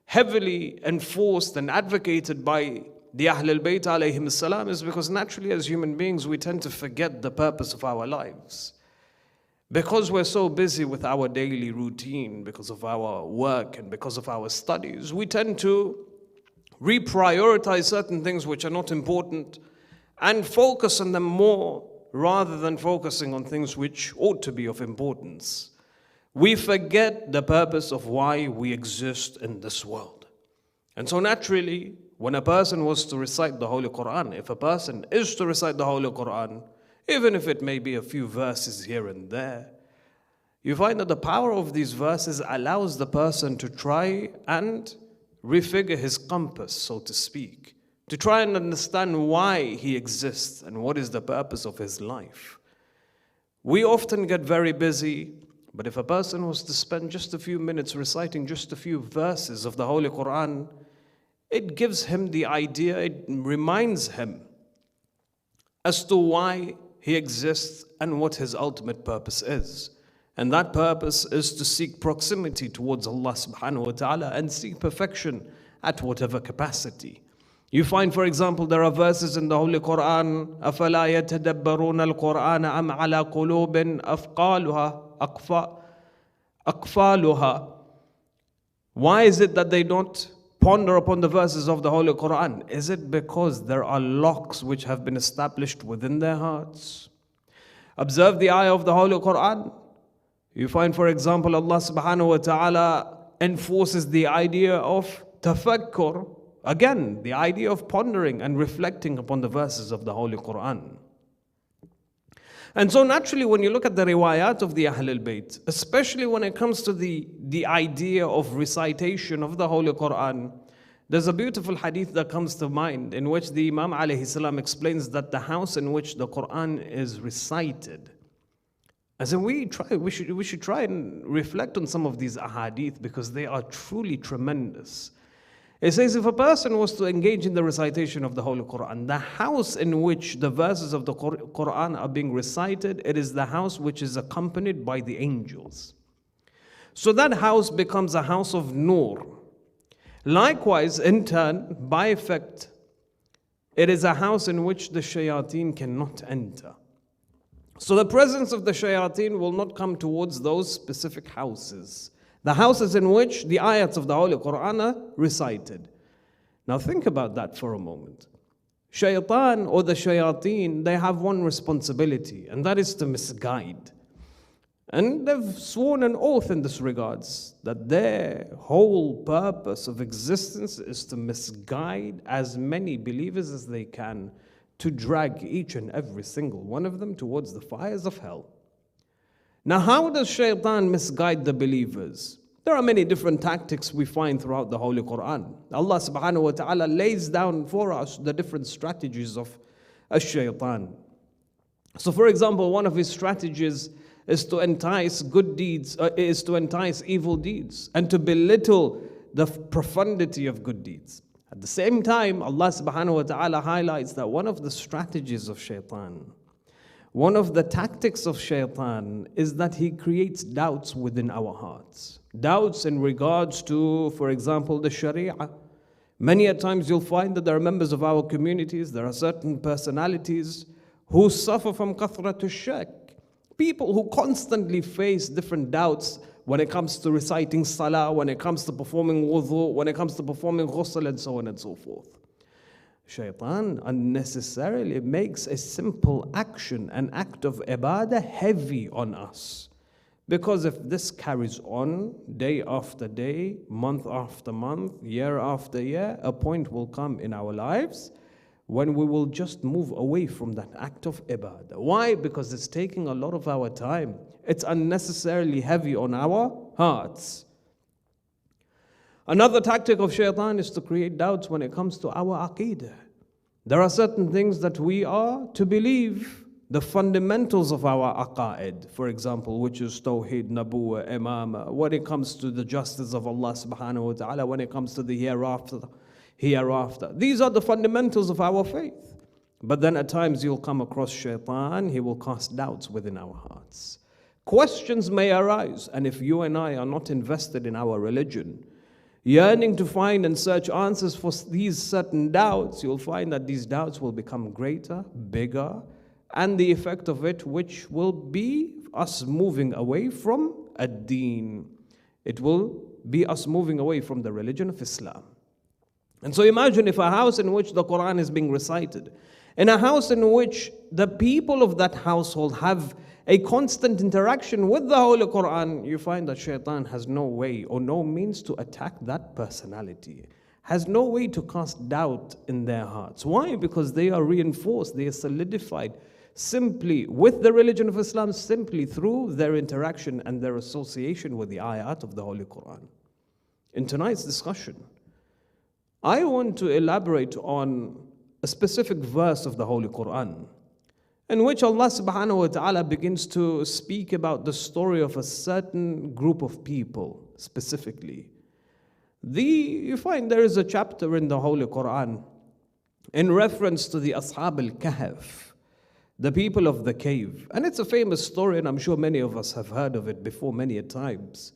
heavily enforced and advocated by the Ahlul Bayt alayhim salam, is because naturally as human beings we tend to forget the purpose of our lives. Because we're so busy with our daily routine, because of our work and because of our studies, we tend to reprioritize certain things which are not important and focus on them more rather than focusing on things which ought to be of importance. We forget the purpose of why we exist in this world. And so naturally, when a person was to recite the Holy Quran, if a person is to recite the Holy Quran, even if it may be a few verses here and there, you find that the power of these verses allows the person to try and refigure his compass, so to speak, to try and understand why he exists and what is the purpose of his life. We often get very busy, but if a person was to spend just a few minutes reciting just a few verses of the Holy Quran, it gives him the idea, it reminds him as to why he exists and what his ultimate purpose is. And that purpose is to seek proximity towards Allah subhanahu wa ta'ala and seek perfection at whatever capacity. You find, for example, there are verses in the Holy Quran, أَفَلَا يَتَدَبَّرُونَ الْقُرْآنَ أَمْ عَلَى قُلُوبٍ أَقْفَالُهَا. Why is it that they don't ponder upon the verses of the Holy Quran? Is it because there are locks which have been established within their hearts? Observe the ayah of the Holy Quran. You find, for example, Allah subhanahu wa ta'ala enforces the idea of tafakkur. Again, the idea of pondering and reflecting upon the verses of the Holy Quran. And so naturally, when you look at the riwayat of the Ahlul Bayt, especially when it comes to the idea of recitation of the Holy Quran, there's a beautiful hadith that comes to mind in which the Imam alayhi salam explains that the house in which the Quran is recited, as in we should try and reflect on some of these ahadith because they are truly tremendous. It says if a person was to engage in the recitation of the Holy Quran, the house in which the verses of the Quran are being recited, it is the house which is accompanied by the angels. So that house becomes a house of nur. Likewise, in turn, by effect, it is a house in which the shayateen cannot enter. So the presence of the shayateen will not come towards those specific houses, the houses in which the ayats of the Holy Quran are recited. Now think about that for a moment. Shaitan or the shayateen, they have one responsibility, and that is to misguide. And they've sworn an oath in this regards, that their whole purpose of existence is to misguide as many believers as they can, to drag each and every single one of them towards the fires of hell. Now, how does shaitan misguide the believers? There are many different tactics we find throughout the Holy Quran. Allah subhanahu wa ta'ala lays down for us the different strategies of shaitan. So for example, one of his strategies is to entice good deeds, is to entice evil deeds, and to belittle the profundity of good deeds. At the same time, Allah subhanahu wa ta'ala highlights that one of the strategies of shaitan, one of the tactics of shaitan is that he creates doubts within our hearts. Doubts in regards to, for example, the Sharia. Many a times you'll find that there are members of our communities, there are certain personalities who suffer from kathratu shak. People who constantly face different doubts when it comes to reciting salah, when it comes to performing wudu, when it comes to performing ghusl, and so on and so forth. Shaitan unnecessarily makes a simple action, an act of ibadah, heavy on us. Because if this carries on day after day, month after month, year after year, a point will come in our lives when we will just move away from that act of ibadah. Why? Because it's taking a lot of our time. It's unnecessarily heavy on our hearts. Another tactic of shaitan is to create doubts when it comes to our aqeedah. There are certain things that we are to believe, the fundamentals of our aqaid, for example, which is tawheed, nabuwa, imama, when it comes to the justice of Allah subhanahu wa ta'ala, when it comes to the hereafter. These are the fundamentals of our faith. But then at times you'll come across shaitan, he will cast doubts within our hearts. Questions may arise, and if you and I are not invested in our religion, yearning to find and search answers for these certain doubts, you'll find that these doubts will become greater, bigger, and the effect of it, which will be us moving away from ad-deen. It will be us moving away from the religion of Islam. And so imagine if a house in which the Quran is being recited, in a house in which the people of that household have a constant interaction with the Holy Quran, you find that shaitan has no way or no means to attack that personality, has no way to cast doubt in their hearts. Why? Because they are reinforced, they are solidified simply with the religion of Islam, simply through their interaction and their association with the ayat of the Holy Quran. In tonight's discussion, I want to elaborate on a specific verse of the Holy Quran, in which Allah subhanahu wa ta'ala begins to speak about the story of a certain group of people specifically. You find there is a chapter in the Holy Quran in reference to the Ashab al-Kahf, the people of the cave. And it's a famous story, and I'm sure many of us have heard of it before many a times.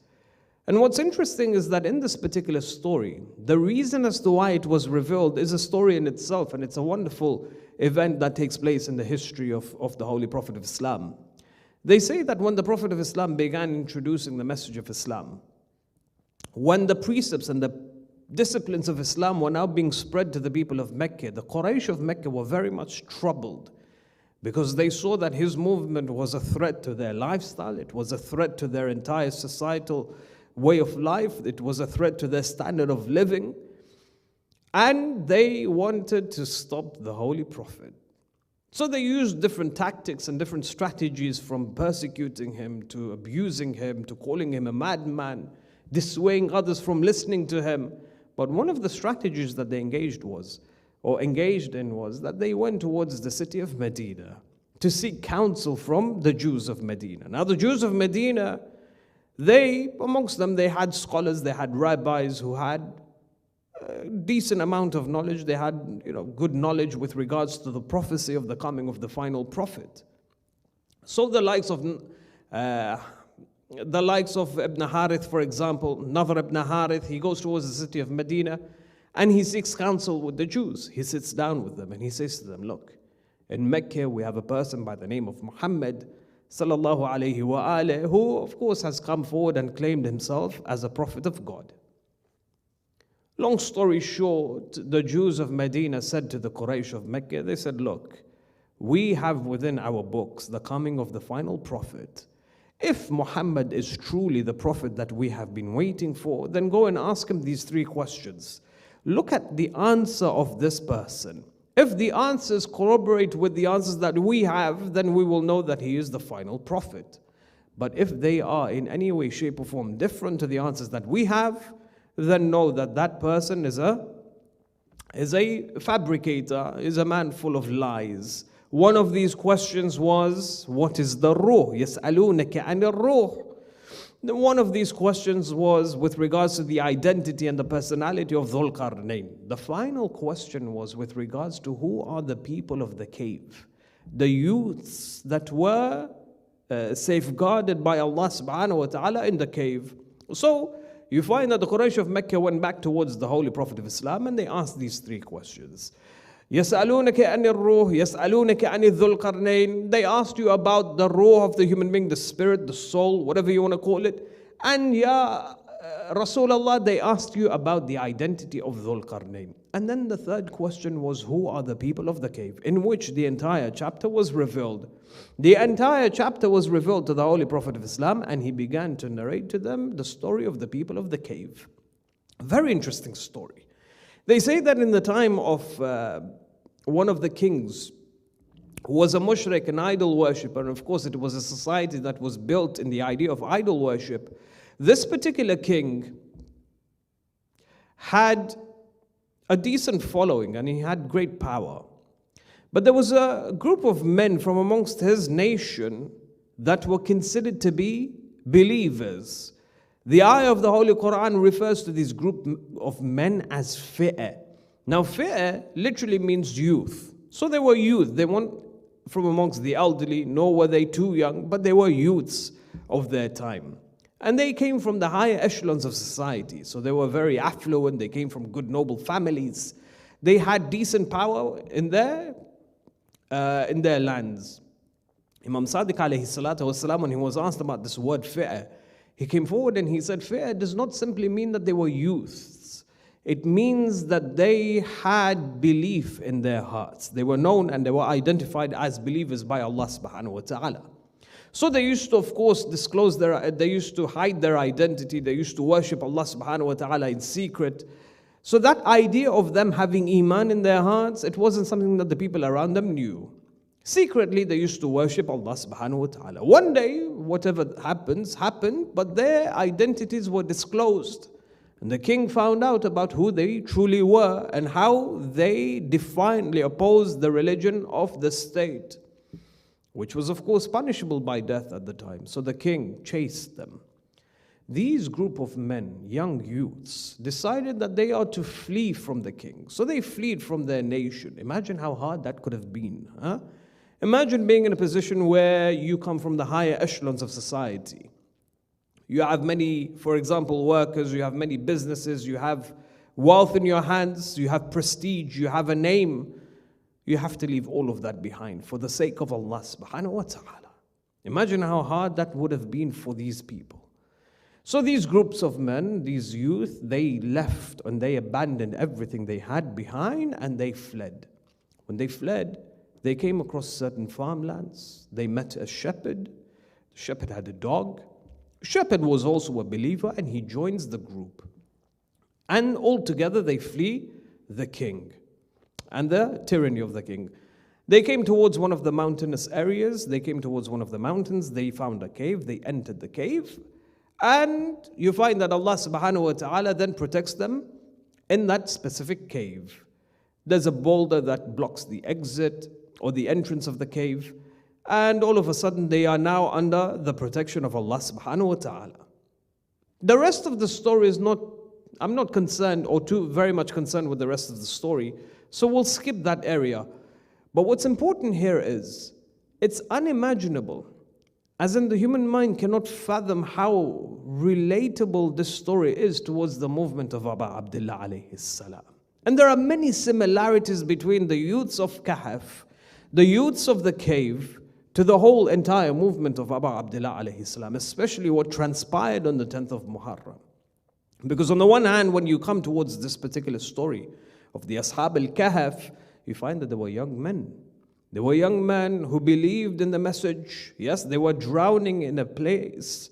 And what's interesting is that in this particular story, the reason as to why it was revealed is a story in itself, and it's a wonderful event that takes place in the history of the Holy Prophet of Islam. They say that when the Prophet of Islam began introducing the message of Islam, when the precepts and the disciplines of Islam were now being spread to the people of Mecca, the Quraysh of Mecca were very much troubled, because they saw that his movement was a threat to their lifestyle, it was a threat to their entire societal way of life, it was a threat to their standard of living, and they wanted to stop the Holy Prophet. So they used different tactics and different strategies, from persecuting him to abusing him to calling him a madman, dissuading others from listening to him. But one of the strategies that they engaged in was that they went towards the city of Medina to seek counsel from the Jews of Medina. Now the Jews of Medina, amongst them, they had scholars, they had rabbis who had a decent amount of knowledge. They had, good knowledge with regards to the prophecy of the coming of the final prophet. So the likes of Ibn Harith, for example, Nadhr ibn Harith, he goes towards the city of Medina and he seeks counsel with the Jews. He sits down with them and he says to them, look, In Mecca, we have a person by the name of Muhammad sallallahu alayhi wa alayhi, who of course has come forward and claimed himself as a prophet of God. Long story short, the Jews of Medina said to the Quraysh of Mecca, they said, look, we have within our books the coming of the final prophet. If Muhammad is truly the prophet that we have been waiting for, then go and ask him these 3 questions. Look at the answer of this person. If the answers corroborate with the answers that we have, then we will know that he is the final prophet. But if they are in any way, shape or form different to the answers that we have, then know that that person is a fabricator, is a man full of lies. One of these questions was, what is the ruh? يَسْأَلُونَكَ عَنِ الرُّوحِ. One of these questions was with regards to the identity and the personality of Dhul Qarnayn. The final question was with regards to who are the people of the cave, the youths that were safeguarded by Allah subhanahu wa ta'ala in the cave. So you find that the Quraysh of Mecca went back towards the Holy Prophet of Islam and they asked these 3 questions. يَسْأَلُونَكَ عَنِ الرُّوحِ يَسْأَلُونَكَ عَنِ ذُو الْقَرْنَيْنِ. They asked you about the ruh of the human being, the spirit, the soul, whatever you want to call it. And ya Rasulullah, they asked you about the identity of Dhul Qarnayn. And then the 3rd question was, who are the people of the cave? In which the entire chapter was revealed. The entire chapter was revealed to the Holy Prophet of Islam, and he began to narrate to them the story of the people of the cave. Very interesting story. They say that in the time of one of the kings who was a mushrik, an idol worshipper, and of course it was a society that was built in the idea of idol worship. This particular king had a decent following and he had great power. But there was a group of men from amongst his nation that were considered to be believers. The ayah of the Holy Quran refers to this group of men as fi'ah. Now fi'ah literally means youth. So they were youth. They weren't from amongst the elderly, nor were they too young, but they were youths of their time. And they came from the higher echelons of society. So they were very affluent. They came from good, noble families. They had decent power in their lands. Imam Sadiq alayhi salatu wasalam, when he was asked about this word fi'ah, he came forward and he said, fi'ah does not simply mean that they were youths. It means that they had belief in their hearts. They were known and they were identified as believers by Allah subhanahu wa ta'ala. So they used to, of course, they used to hide their identity. They used to worship Allah subhanahu wa ta'ala in secret. So that idea of them having iman in their hearts, it wasn't something that the people around them knew. Secretly, they used to worship Allah subhanahu wa ta'ala. One day, whatever happened, but their identities were disclosed. And the king found out about who they truly were and how they defiantly opposed the religion of the state, which was of course punishable by death at the time. So the king chased them. These group of men, young youths, decided that they are to flee from the king. So they fled from their nation. Imagine how hard that could have been. Huh? Imagine being in a position where you come from the higher echelons of society. You have many, for example, workers, you have many businesses, you have wealth in your hands, you have prestige, you have a name. You have to leave all of that behind for the sake of Allah subhanahu wa ta'ala. Imagine how hard that would have been for these people. So these groups of men, these youth, they left and they abandoned everything they had behind and they fled. When they fled, they came across certain farmlands. They met a shepherd. The shepherd had a dog. The shepherd was also a believer and he joins the group. And all together they flee the king and the tyranny of the king. They came towards one of the mountainous areas. They came towards one of the mountains. They found a cave. They entered the cave. And you find that Allah subhanahu wa ta'ala then protects them in that specific cave. There's a boulder that blocks the exit or the entrance of the cave. And all of a sudden they are now under the protection of Allah subhanahu wa ta'ala. The rest of the story is not, I'm not concerned or too very much concerned with the rest of the story. So we'll skip that area. But what's important here is, it's unimaginable. As in the human mind cannot fathom how relatable this story is towards the movement of Aba Abdullah alayhi salam. And there are many similarities between the youths of Kahf, the youths of the cave to the whole entire movement of Abu Abdullah alayhi salam, especially what transpired on the 10th of Muharram. Because on the one hand, when you come towards this particular story of the Ashab al-Kahf, you find that they were young men. They were young men who believed in the message. Yes, they were drowning in a place,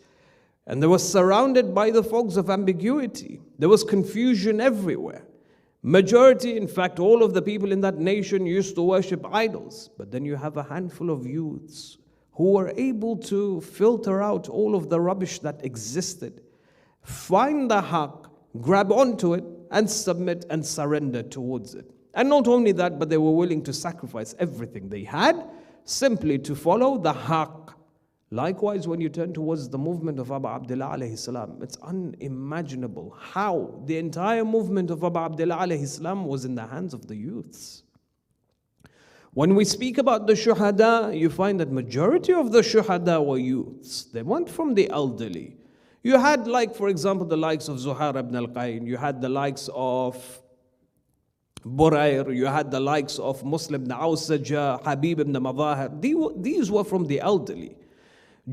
and they were surrounded by the fogs of ambiguity. There was confusion everywhere. Majority, in fact, all of the people in that nation used to worship idols. But then you have a handful of youths who were able to filter out all of the rubbish that existed, find the haqq, grab onto it, and submit and surrender towards it. And not only that, but they were willing to sacrifice everything they had simply to follow the haqq. Likewise, when you turn towards the movement of Abu Abdullah alayhi salam, it's unimaginable how the entire movement of Abu Abdullah alayhi salam was in the hands of the youths. When we speak about the shuhada, you find that majority of the shuhada were youths. They weren't from the elderly. You had, like, for example, the likes of Zuhair ibn al-Qayn, you had the likes of Burayr, you had the likes of Muslim ibn Awsaja, Habib ibn Madahir. These were from the elderly.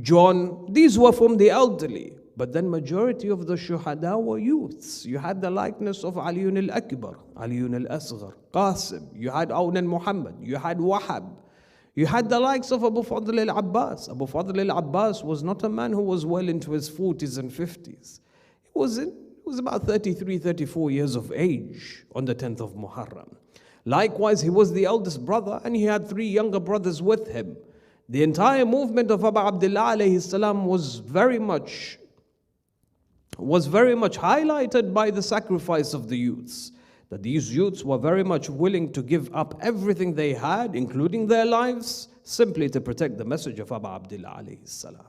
John, these were from the elderly. But then majority of the shuhada were youths. You had the likeness of Aliun al-Akbar, Aliun al-Asghar, Qasim. You had Awn al-Muhammad. You had Wahab. You had the likes of Abu Fadl al-Abbas. Abu Fadl al-Abbas was not a man who was well into his 40s and 50s. He was about 33, 34 years of age on the 10th of Muharram. Likewise, he was the eldest brother and he had 3 younger brothers with him. The entire movement of Abu Abdullah alayhi salam was very much highlighted by the sacrifice of the youths. That these youths were very much willing to give up everything they had, including their lives, simply to protect the message of Abu Abdullah alayhi salam.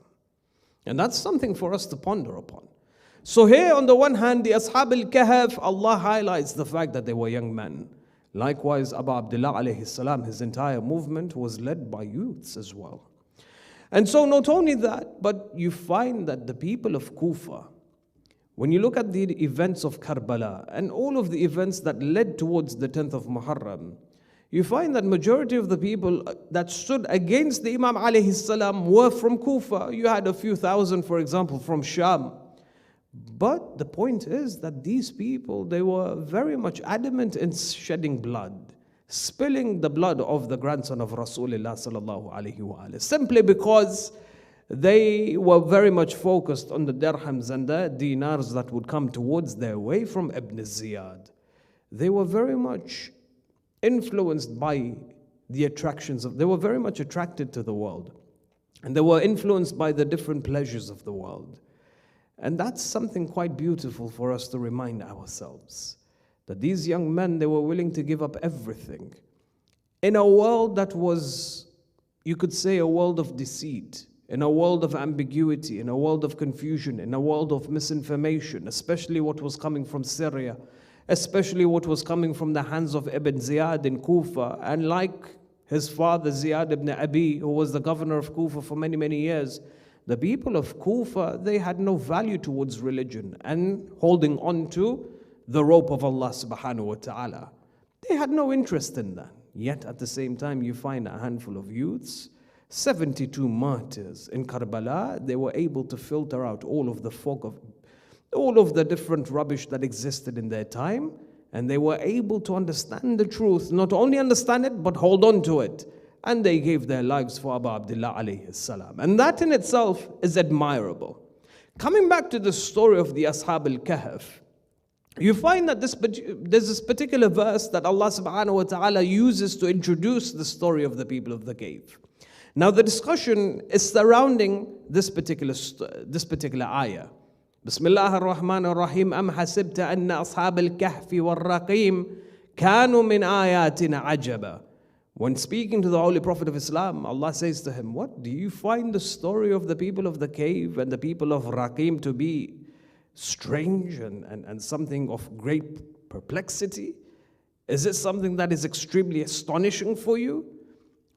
And that's something for us to ponder upon. So here on the one hand, the Ashab al-Kahf, Allah highlights the fact that they were young men. Likewise, Abu Abdullah alayhi salam, his entire movement was led by youths as well. And so not only that, but you find that the people of Kufa, when you look at the events of Karbala and all of the events that led towards the 10th of Muharram, you find that majority of the people that stood against the Imam alayhi salam were from Kufa. You had a few thousand, for example, from Sham. But the point is that these people, they were very much adamant in shedding blood, spilling the blood of the grandson of Rasulullah sallallahu alaihi wasallam, simply because they were very much focused on the dirhams and the dinars that would come towards their way from Ibn Ziyad. They were very much influenced by the attractions they were very much attracted to the world. And they were influenced by the different pleasures of the world. And that's something quite beautiful for us to remind ourselves. That these young men, they were willing to give up everything. In a world that was, you could say, a world of deceit, in a world of ambiguity, in a world of confusion, in a world of misinformation, especially what was coming from Syria, especially what was coming from the hands of Ibn Ziyad in Kufa, and like his father Ziyad ibn Abi, who was the governor of Kufa for many, many years, the people of Kufa, they had no value towards religion and holding on to the rope of Allah subhanahu wa ta'ala. They had no interest in that. Yet at the same time, you find a handful of youths, 72 martyrs in Karbala. They were able to filter out all of the fog of all of the different rubbish that existed in their time, and they were able to understand the truth, not only understand it, but hold on to it. And they gave their lives for Abu Abdullah alayhi salam. And that in itself is admirable. Coming back to the story of the Ashab al-Kahf, you find that there's this particular verse that Allah subhanahu wa ta'ala uses to introduce the story of the people of the cave. Now the discussion is surrounding this particular ayah. Bismillah ar-Rahman ar-Rahim. Am hasibta anna ashab al-kahfi wal-raqim kanu min ayatina ajaba. When speaking to the Holy Prophet of Islam, Allah says to him, what? Do you find the story of the people of the cave and the people of Raqim to be strange and something of great perplexity? Is it something that is extremely astonishing for you?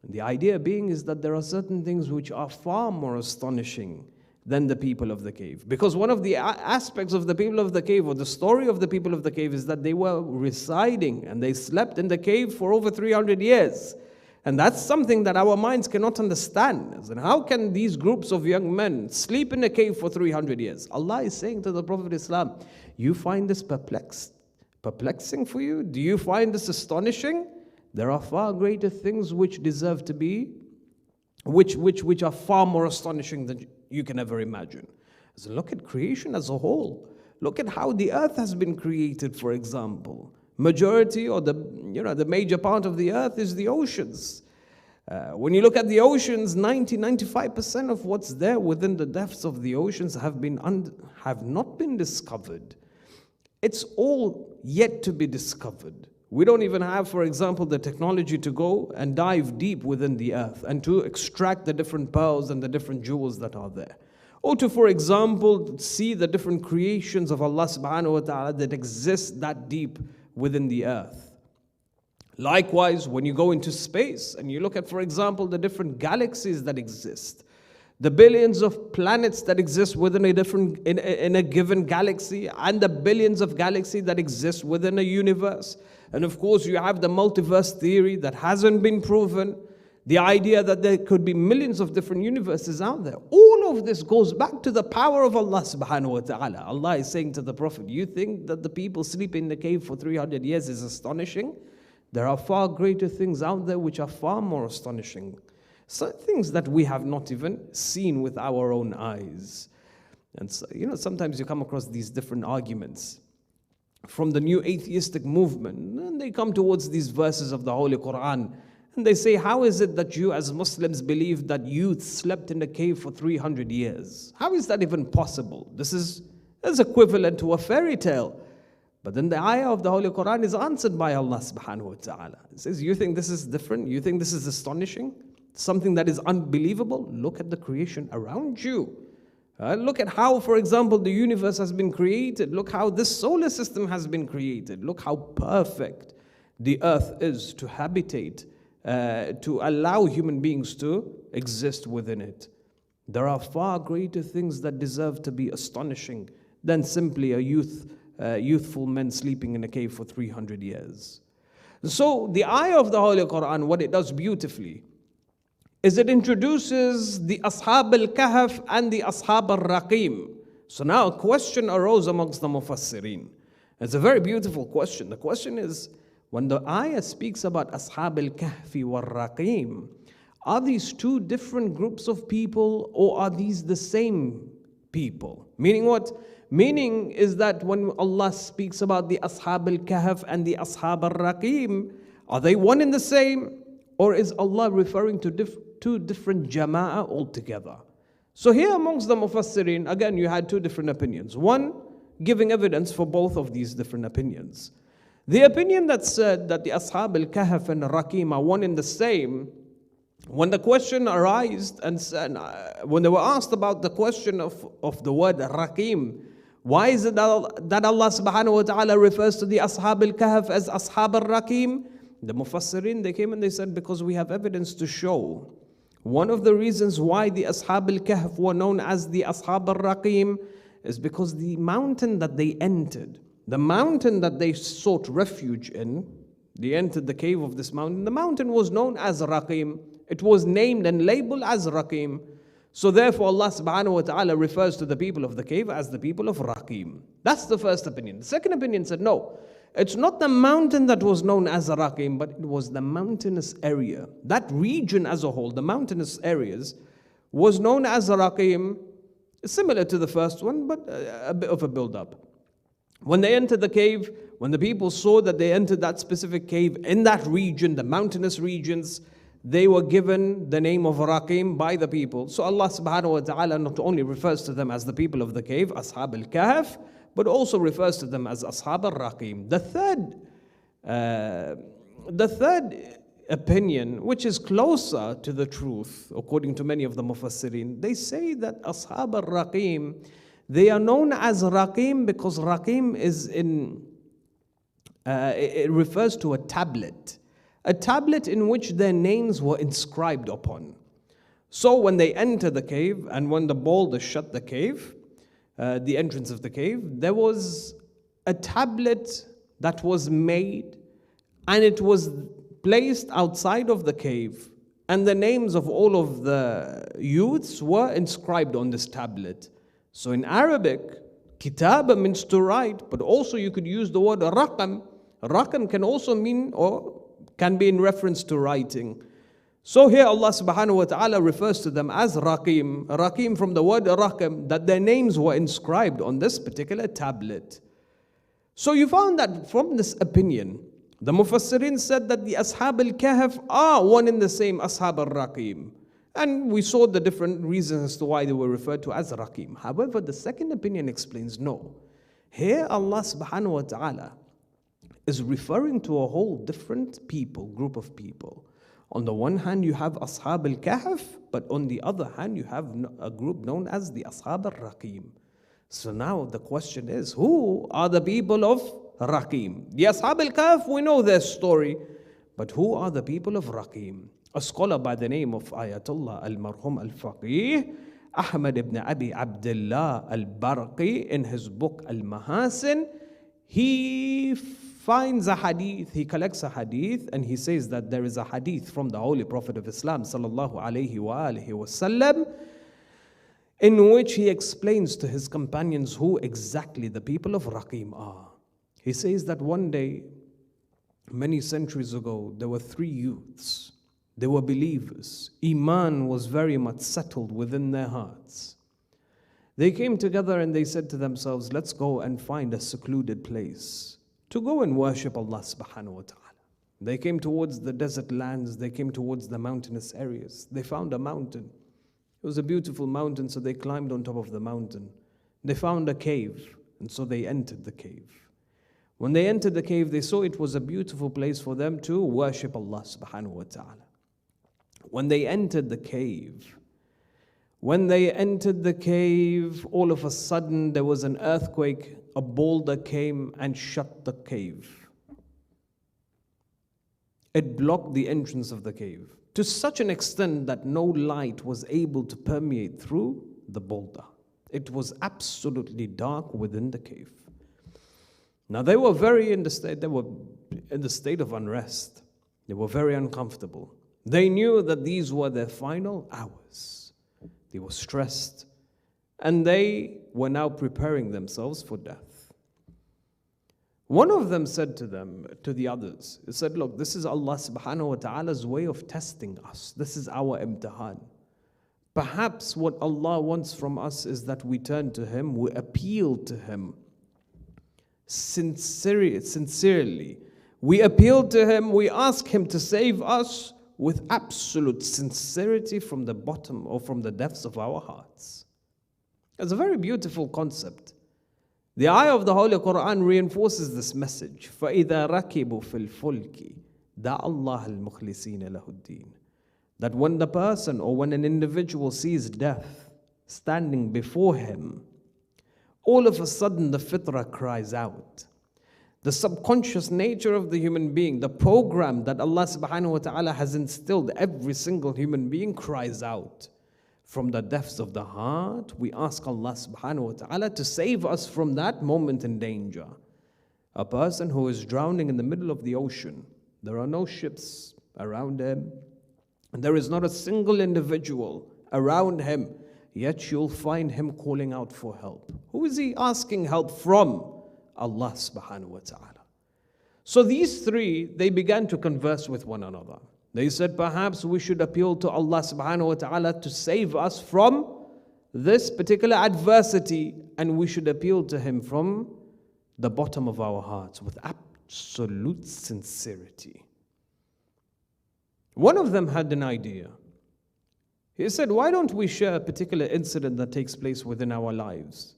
And the idea being is that there are certain things which are far more astonishing than the people of the cave. Because one of the aspects of the people of the cave, or the story of the people of the cave, is that they were residing and they slept in the cave for over 300 years. And that's something that our minds cannot understand. And how can these groups of young men sleep in a cave for 300 years? Allah is saying to the Prophet Islam, you find this perplexing for you? Do you find this astonishing? There are far greater things which deserve to be, which are far more astonishing than you can ever imagine. So look at creation as a whole. Look at how the earth has been created, for example. Majority or the major part of the earth is the oceans. When you look at the oceans, 95% of what's there within the depths of the oceans have not been discovered. It's all yet to be discovered. We don't even have, for example, the technology to go and dive deep within the earth and to extract the different pearls and the different jewels that are there. Or to, for example, see the different creations of Allah subhanahu wa ta'ala that exist that deep within the earth. Likewise, when you go into space and you look at, for example, the different galaxies that exist, the billions of planets that exist within in a given galaxy, and the billions of galaxies that exist within a universe. And of course, you have the multiverse theory that hasn't been proven. The idea that there could be millions of different universes out there. All of this goes back to the power of Allah subhanahu wa ta'ala. Allah is saying to the Prophet, you think that the people sleep in the cave for 300 years is astonishing? There are far greater things out there which are far more astonishing. Some things that we have not even seen with our own eyes. And so, sometimes you come across these different arguments from the new atheistic movement, and they come towards these verses of the Holy Quran, and they say, how is it that you as Muslims believe that youth slept in the cave for 300 years? How is that even possible? This is equivalent to a fairy tale. But then the ayah of the Holy Quran is answered by Allah subhanahu wa ta'ala. It says, you think this is different? You think this is astonishing? Something that is unbelievable? Look at the creation around you. Look at how, for example, the universe has been created. Look how this solar system has been created. Look how perfect the earth is to habitate, to allow human beings to exist within it. There are far greater things that deserve to be astonishing than simply youthful men sleeping in a cave for 300 years. So the ayah of the Holy Quran, what it does beautifully, is it introduces the Ashab al-Kahf and the Ashab al-Raqim. So now a question arose amongst the Mufassirin. It's a very beautiful question. The question is, when the ayah speaks about Ashab al-Kahfi wal-Raqim, are these two different groups of people or are these the same people? Meaning what? Meaning is that when Allah speaks about the Ashab al-Kahf and the Ashab al-Raqim, are they one and the same? Or is Allah referring to two different jama'ah altogether? So here amongst the Mufassirin, again, you had two different opinions. One, giving evidence for both of these different opinions. The opinion that said that the Ashab al-Kahf and Raqim are one and the same, when the question arose and when they were asked about the question of the word Raqim, why is it that Allah subhanahu wa ta'ala refers to the Ashab al-Kahf as Ashab al-Raqim? The Mufassirin, they came and they said, because we have evidence to show. One of the reasons why the Ashab al-Kahf were known as the Ashab al-Raqim is because the mountain that they entered, the mountain that they sought refuge in, they entered the cave of this mountain. The mountain was known as Raqim. It was named and labeled as Raqim. So therefore Allah subhanahu wa ta'ala refers to the people of the cave as the people of Raqim. That's the first opinion. The second opinion said, no, it's not the mountain that was known as Raqim, but it was the mountainous area. That region as a whole, the mountainous areas, was known as Raqim, similar to the first one, but a bit of a build-up. When they entered the cave, when the people saw that they entered that specific cave in that region, the mountainous regions, they were given the name of Raqim by the people. So Allah subhanahu wa ta'ala not only refers to them as the people of the cave, Ashab al-Kahf, but also refers to them as Ashab al-Raqim. The third opinion, which is closer to the truth, according to many of the Mufassirin, they say that Ashab al-Raqim, they are known as Raqim because Raqim is it refers to a tablet in which their names were inscribed upon. So when they enter the cave and when the boulder shut the cave, the entrance of the cave, there was a tablet that was made, and it was placed outside of the cave, and the names of all of the youths were inscribed on this tablet. So in Arabic, kitaba means to write, but also you could use the word raqam. Raqam can also mean, or can be in reference to writing. So here Allah subhanahu wa ta'ala refers to them as Raqim. Raqim from the word Raqam, that their names were inscribed on this particular tablet. So you found that from this opinion, the Mufassirin said that the Ashab al-Kahf are one and the same Ashab al-Raqim. And we saw the different reasons as to why they were referred to as Raqim. However, the second opinion explains no. Here Allah subhanahu wa ta'ala is referring to a whole different group of people. On the one hand, you have Ashab al-Kahf, but on the other hand, you have a group known as the Ashab al-Raqim. So now the question is, who are the people of Raqim? The Ashab al-Kahf, we know their story, but who are the people of Raqim? A scholar by the name of Ayatollah al-Marhum al-Faqih, Ahmad ibn Abi Abdullah al-Barqi, in his book Al-Mahasin, he finds a hadith, he collects a hadith, and he says that there is a hadith from the Holy Prophet of Islam sallallahu alayhi wa alihi wasallam, in which he explains to his companions who exactly the people of Raqim are. He says that one day, many centuries ago, there were 3 youths. They were believers. Iman was very much settled within their hearts. They came together and they said to themselves, let's go and find a secluded place to go and worship Allah subhanahu wa ta'ala. They came towards the desert lands. They came towards the mountainous areas. They found a mountain. It was a beautiful mountain, so they climbed on top of the mountain. They found a cave, and so they entered the cave. When they entered the cave, they saw it was a beautiful place for them to worship Allah subhanahu wa ta'ala. When they entered the cave, all of a sudden there was an earthquake, a boulder came and shut the cave. It blocked the entrance of the cave to such an extent that no light was able to permeate through the boulder. It was absolutely dark within the cave. Now they were in the state of unrest. They were very uncomfortable. They knew that these were their final hours. They were stressed, and they were now preparing themselves for death. One of them said to the others, he said, look, this is Allah subhanahu wa ta'ala's way of testing us. This is our imtihan. Perhaps what Allah wants from us is that we turn to Him, we appeal to Him sincerely. We appeal to Him, we ask Him to save us with absolute sincerity from the bottom or from the depths of our hearts. It's a very beautiful concept. The ayah of the Holy Quran reinforces this message. فَإِذَا رَكِبُوا فِي الْفُلْكِ دَعَ اللَّهَ الْمُخْلِصِينَ لَهُ الدِّينَ. That when the person or when an individual sees death standing before him, all of a sudden the fitrah cries out. The subconscious nature of the human being, the program that Allah subhanahu wa ta'ala has instilled, every single human being cries out. From the depths of the heart, we ask Allah subhanahu wa ta'ala to save us from that moment in danger. A person who is drowning in the middle of the ocean, there are no ships around him, and there is not a single individual around him, yet you'll find him calling out for help. Who is he asking help from? Allah subhanahu wa ta'ala. So these 3, they began to converse with one another. They said, perhaps we should appeal to Allah subhanahu wa ta'ala to save us from this particular adversity, and we should appeal to Him from the bottom of our hearts with absolute sincerity. One of them had an idea. He said, why don't we share a particular incident that takes place within our lives,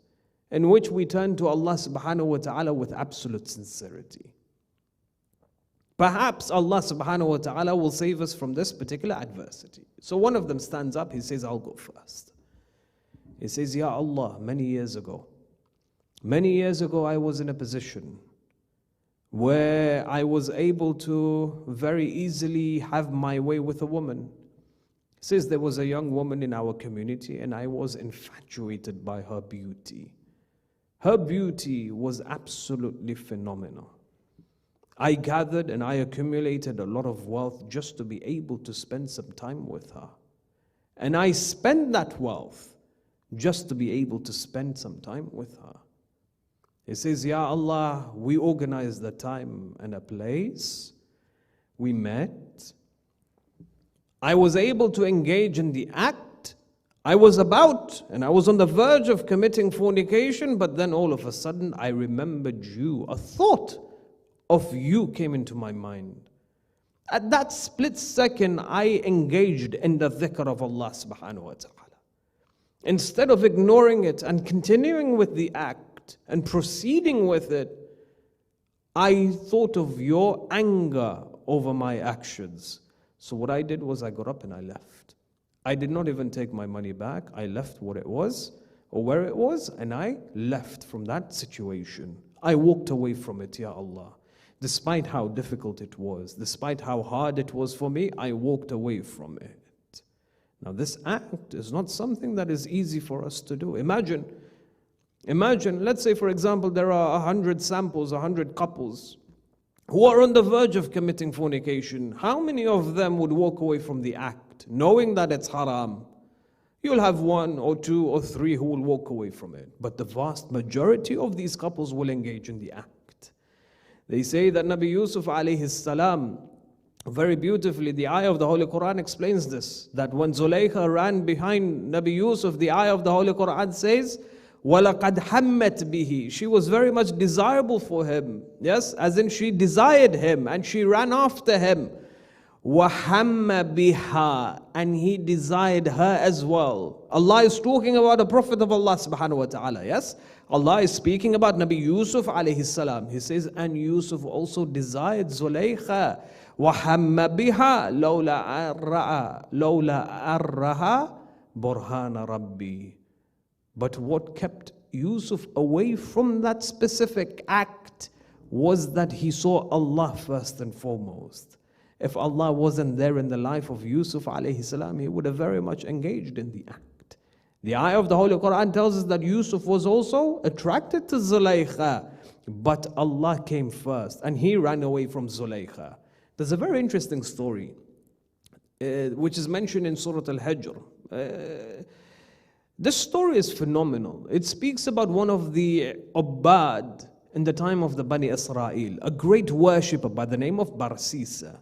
in which we turn to Allah subhanahu wa ta'ala with absolute sincerity. Perhaps Allah subhanahu wa ta'ala will save us from this particular adversity. So one of them stands up, he says, I'll go first. He says, Ya Allah, many years ago I was in a position where I was able to very easily have my way with a woman. He says there was a young woman in our community and I was infatuated by her beauty. Her beauty was absolutely phenomenal. I gathered and I accumulated a lot of wealth just to be able to spend some time with her. And I spent that wealth just to be able to spend some time with her. He says, Ya Allah, we organized the time and a place. We met. I was able to engage in the act. I was about and I was on the verge of committing fornication, but then all of a sudden I remembered you. A thought of you came into my mind. At that split second, I engaged in the dhikr of Allah subhanahu wa ta'ala. Instead of ignoring it and continuing with the act and proceeding with it, I thought of your anger over my actions. So what I did was I got up and I left. I did not even take my money back. I left what it was or where it was, and I left from that situation. I walked away from it, Ya Allah. Despite how difficult it was, despite how hard it was for me, I walked away from it. Now this act is not something that is easy for us to do. Imagine, let's say for example, there are 100 samples, 100 couples who are on the verge of committing fornication. How many of them would walk away from the act, knowing that it's haram? You'll have 1 or 2 or 3 who will walk away from it. But the vast majority of these couples will engage in the act. They say that Nabi Yusuf alayhi salam, very beautifully, the ayah of the Holy Quran explains this, that when Zulaykha ran behind Nabi Yusuf, the ayah of the Holy Quran says, وَلَقَدْ حَمَّتْ بِهِ. She was very much desirable for him. Yes, as in she desired him and she ran after him. وَحَمَّ بِهَا. And he desired her as well. Allah is talking about a prophet of Allah subhanahu wa ta'ala. Yes, Allah is speaking about Nabi Yusuf alayhi salam. He says, and Yusuf also desired Zulaykha. وَحَمَّ بِهَا لَوْلَا أَرَّهَا بُرْهَانَ رَبِّي. But what kept Yusuf away from that specific act was that he saw Allah first and foremost. If Allah wasn't there in the life of Yusuf alayhi salam, he would have very much engaged in the act. The ayah of the Holy Quran tells us that Yusuf was also attracted to Zulaykha, but Allah came first and he ran away from Zulaykha. There's a very interesting story which is mentioned in Surah Al-Hijr. This story is phenomenal. It speaks about one of the Ubbad in the time of the Bani Israel, a great worshipper by the name of Barsisa.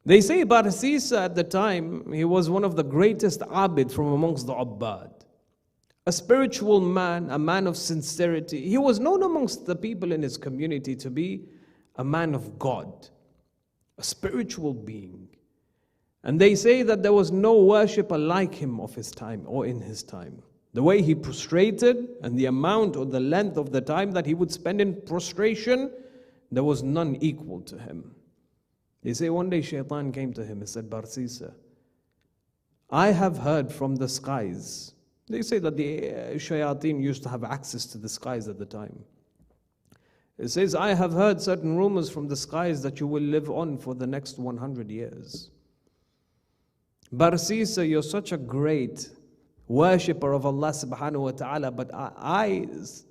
They say Barsisa at the time, he was one of the greatest abid from amongst the Ubbad. A spiritual man, a man of sincerity. He was known amongst the people in his community to be a man of God, a spiritual being. And they say that there was no worshipper like him of his time or in his time. The way he prostrated and the amount or the length of the time that he would spend in prostration, there was none equal to him. They say one day Shaitan came to him and said, Barsisa, I have heard from the skies. They say that the shayateen used to have access to the skies at the time. It says, I have heard certain rumors from the skies that you will live on for the next 100 years. Barsisa, you're such a great worshipper of Allah subhanahu wa ta'ala, but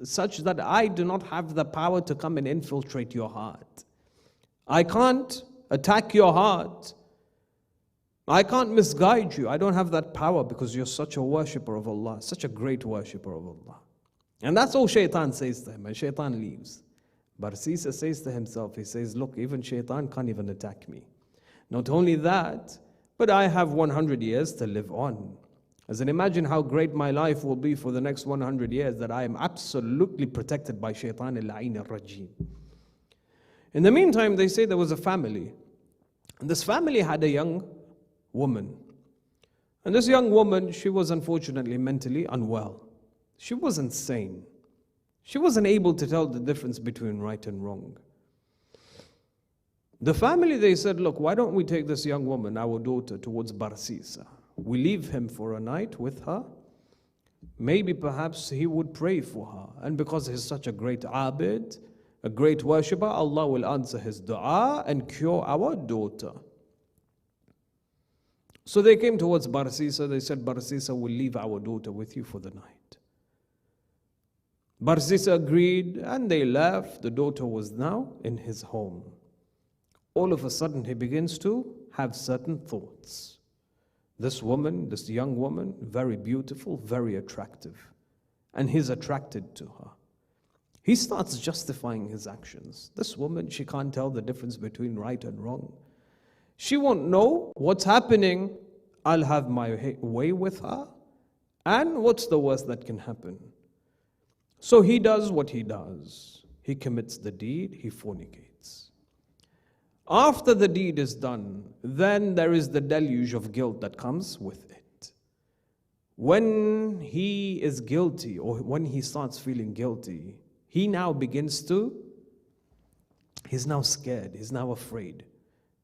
such that I do not have the power to come and infiltrate your heart. I can't attack your heart. I can't misguide you. I don't have that power because you're such a worshipper of Allah, such a great worshipper of Allah. And that's all Shaitan says to him, and Shaitan leaves. Barsisa says to himself, he says, look, even Shaitan can't even attack me. Not only that, but I have 100 years to live on. As in, imagine how great my life will be for the next 100 years, that I am absolutely protected by Shaitan al-La'in al-Rajim. In the meantime, they say there was a family. And this family had a young woman. And this young woman, she was unfortunately mentally unwell. She wasn't sane. She wasn't able to tell the difference between right and wrong. The family, they said, look, why don't we take this young woman, our daughter, towards Barsisa? We leave him for a night with her. Maybe perhaps he would pray for her. And because he's such a great abid, a great worshipper, Allah will answer his dua and cure our daughter. So they came towards Barsisa. They said, Barsisa, we'll leave our daughter with you for the night. Barsisa agreed and they left. The daughter was now in his home. All of a sudden, he begins to have certain thoughts. This woman, this young woman, very beautiful, very attractive. And he's attracted to her. He starts justifying his actions. This woman, she can't tell the difference between right and wrong. She won't know what's happening. I'll have my way with her. And what's the worst that can happen? So he does what he does. He commits the deed, he fornicates. After the deed is done, then there is the deluge of guilt that comes with it. When he is guilty, or when he starts feeling guilty, he now begins to, he's now scared, he's now afraid.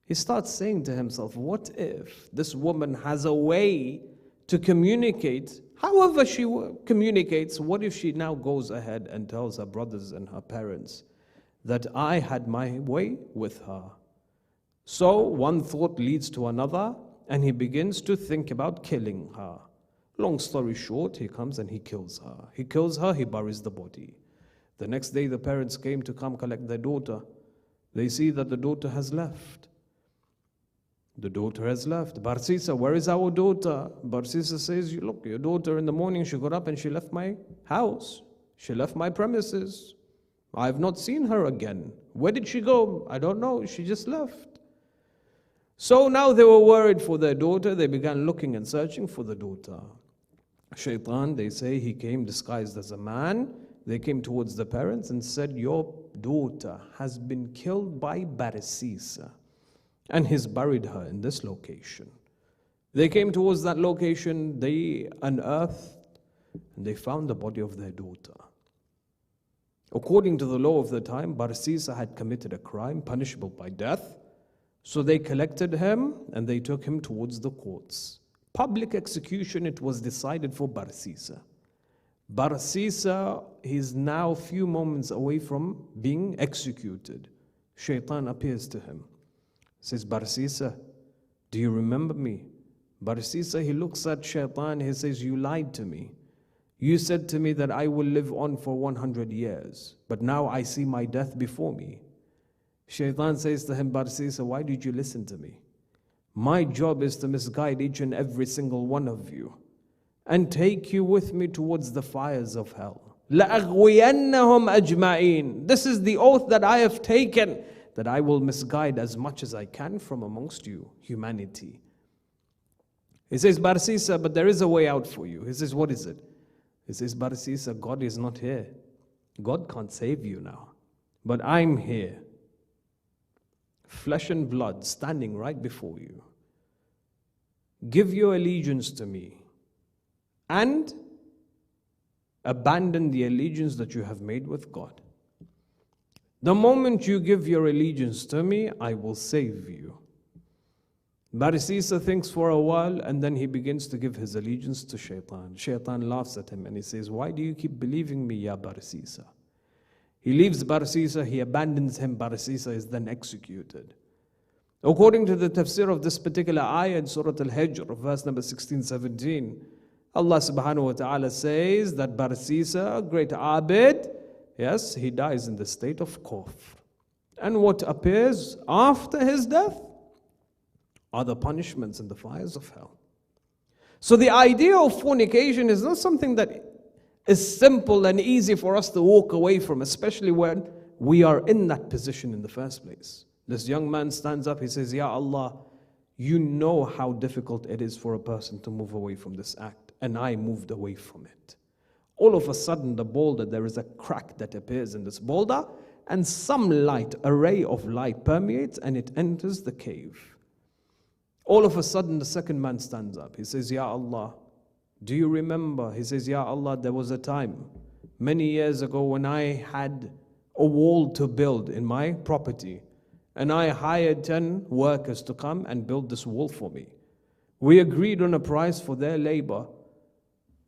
He starts saying to himself, what if this woman has a way to communicate? However she communicates, what if she now goes ahead and tells her brothers and her parents that I had my way with her? So one thought leads to another, and he begins to think about killing her. Long story short, he comes and he kills her. He kills her, he buries the body. The next day, the parents came to come collect their daughter. They see that the daughter has left. The daughter has left. Barsisa, where is our daughter? Barsisa says, look, your daughter in the morning, she got up and she left my house. She left my premises. I have not seen her again. Where did she go? I don't know. She just left. So now they were worried for their daughter. They began looking and searching for the daughter. Shaitan, they say, he came disguised as a man. They came towards the parents and said, your daughter has been killed by Barsisa, and he's buried her in this location. They came towards that location, they unearthed, and they found the body of their daughter. According to the law of the time, Barsisa had committed a crime punishable by death, so they collected him and they took him towards the courts. Public execution, it was decided for Barsisa. Barsisa is now a few moments away from being executed. Shaitan appears to him. Says, Barsisa, do you remember me? Barsisa, he looks at Shaitan, he says, you lied to me. You said to me that I will live on for 100 years, but now I see my death before me. Shaitan says to him, Barsisa, why did you listen to me? My job is to misguide each and every single one of you and take you with me towards the fires of hell. لَأَغْوِيَنَّهُمْ أَجْمَعِينَ. This is the oath that I have taken, that I will misguide as much as I can from amongst you, humanity. He says, Barsisa, but there is a way out for you. He says, what is it? He says, Barsisa, God is not here. God can't save you now. But I'm here. Flesh and blood standing right before you. Give your allegiance to me and abandon the allegiance that you have made with God. The moment you give your allegiance to me, I will save you. Barsisa thinks for a while and then he begins to give his allegiance to Shaitan. Shaitan laughs at him and he says, why do you keep believing me, ya Barsisa? He leaves Barsisa, he abandons him, Barsisa is then executed. According to the tafsir of this particular ayah in Surah Al-Hijr, verse number 16-17, Allah subhanahu wa ta'ala says that Barsisa, a great abid, yes, he dies in the state of kufr. And what appears after his death are the punishments in the fires of hell. So the idea of fornication is not something that is simple and easy for us to walk away from, especially when we are in that position in the first place. This young man stands up, he says, Ya Allah, you know how difficult it is for a person to move away from this act, and I moved away from it. All of a sudden, the boulder, there is a crack that appears in this boulder, and some light, a ray of light permeates, and it enters the cave. All of a sudden, the second man stands up. He says, Ya Allah, do you remember? He says, Ya Allah, there was a time, many years ago, when I had a wall to build in my property, and I hired 10 workers to come and build this wall for me. We agreed on a price for their labor.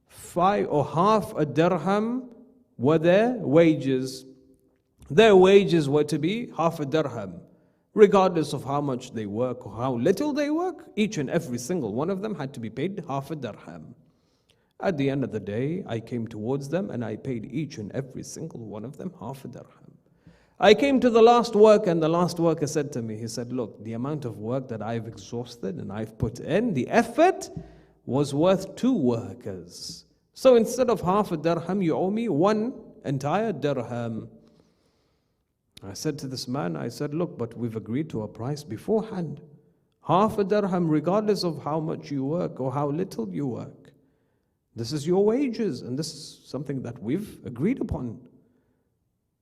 5 or half a dirham were their wages. Their wages were to be half a dirham. Regardless of how much they work or how little they work, each and every single one of them had to be paid half a dirham. At the end of the day, I came towards them and I paid each and every single one of them half a dirham. I came to the last work and the last worker said to me, he said, look, the amount of work that I've exhausted and I've put in, the effort was worth 2 workers. So instead of half a dirham, you owe me 1 entire dirham. I said to this man, I said, look, but we've agreed to a price beforehand. Half a dirham, regardless of how much you work or how little you work. This is your wages, and this is something that we've agreed upon.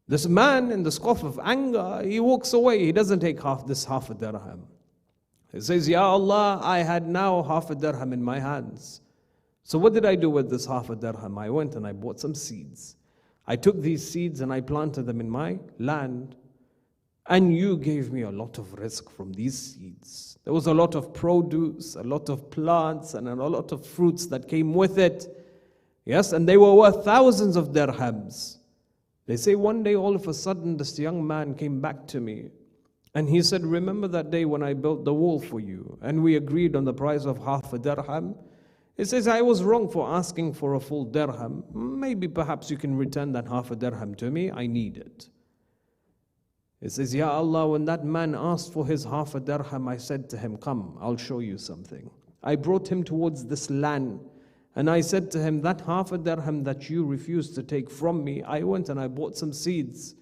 This man, in the scoff of anger, he walks away. He doesn't take half a dirham. He says, Ya Allah, I had now half a dirham in my hands. So what did I do with this half a dirham? I went and I bought some seeds. I took these seeds and I planted them in my land. And you gave me a lot of rizq from these seeds. There was a lot of produce, a lot of plants, and a lot of fruits that came with it. Yes, and they were worth thousands of dirhams. They say one day all of a sudden this young man came back to me and he said, remember that day when I built the wall for you and we agreed on the price of half a dirham? He says, I was wrong for asking for a full dirham. Maybe perhaps you can return that half a dirham to me. I need it. He says, Ya Allah, when that man asked for his half a dirham, I said to him, come, I'll show you something. I brought him towards this land and I said to him, that half a dirham that you refused to take from me, I went and I bought some seeds.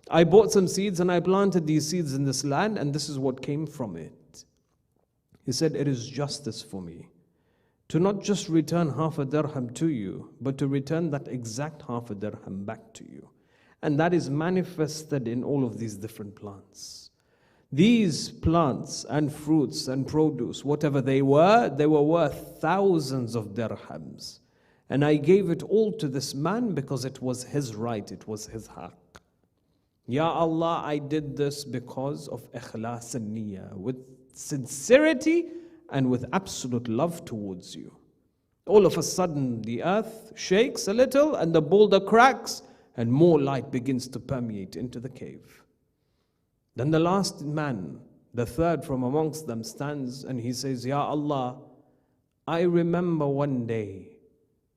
I bought some seeds and I planted these seeds in this land and this is what came from it. He said, it is justice for me to not just return half a dirham to you, but to return that exact half a dirham back to you. And that is manifested in all of these different plants. These plants and fruits and produce, whatever they were worth thousands of dirhams. And I gave it all to this man because it was his right, it was his haqq. Ya Allah, I did this because of ikhlas and niyyah, with sincerity and with absolute love towards you. All of a sudden, the earth shakes a little and the boulder cracks and more light begins to permeate into the cave. Then the last man, the third from amongst them, stands and he says, Ya Allah, I remember one day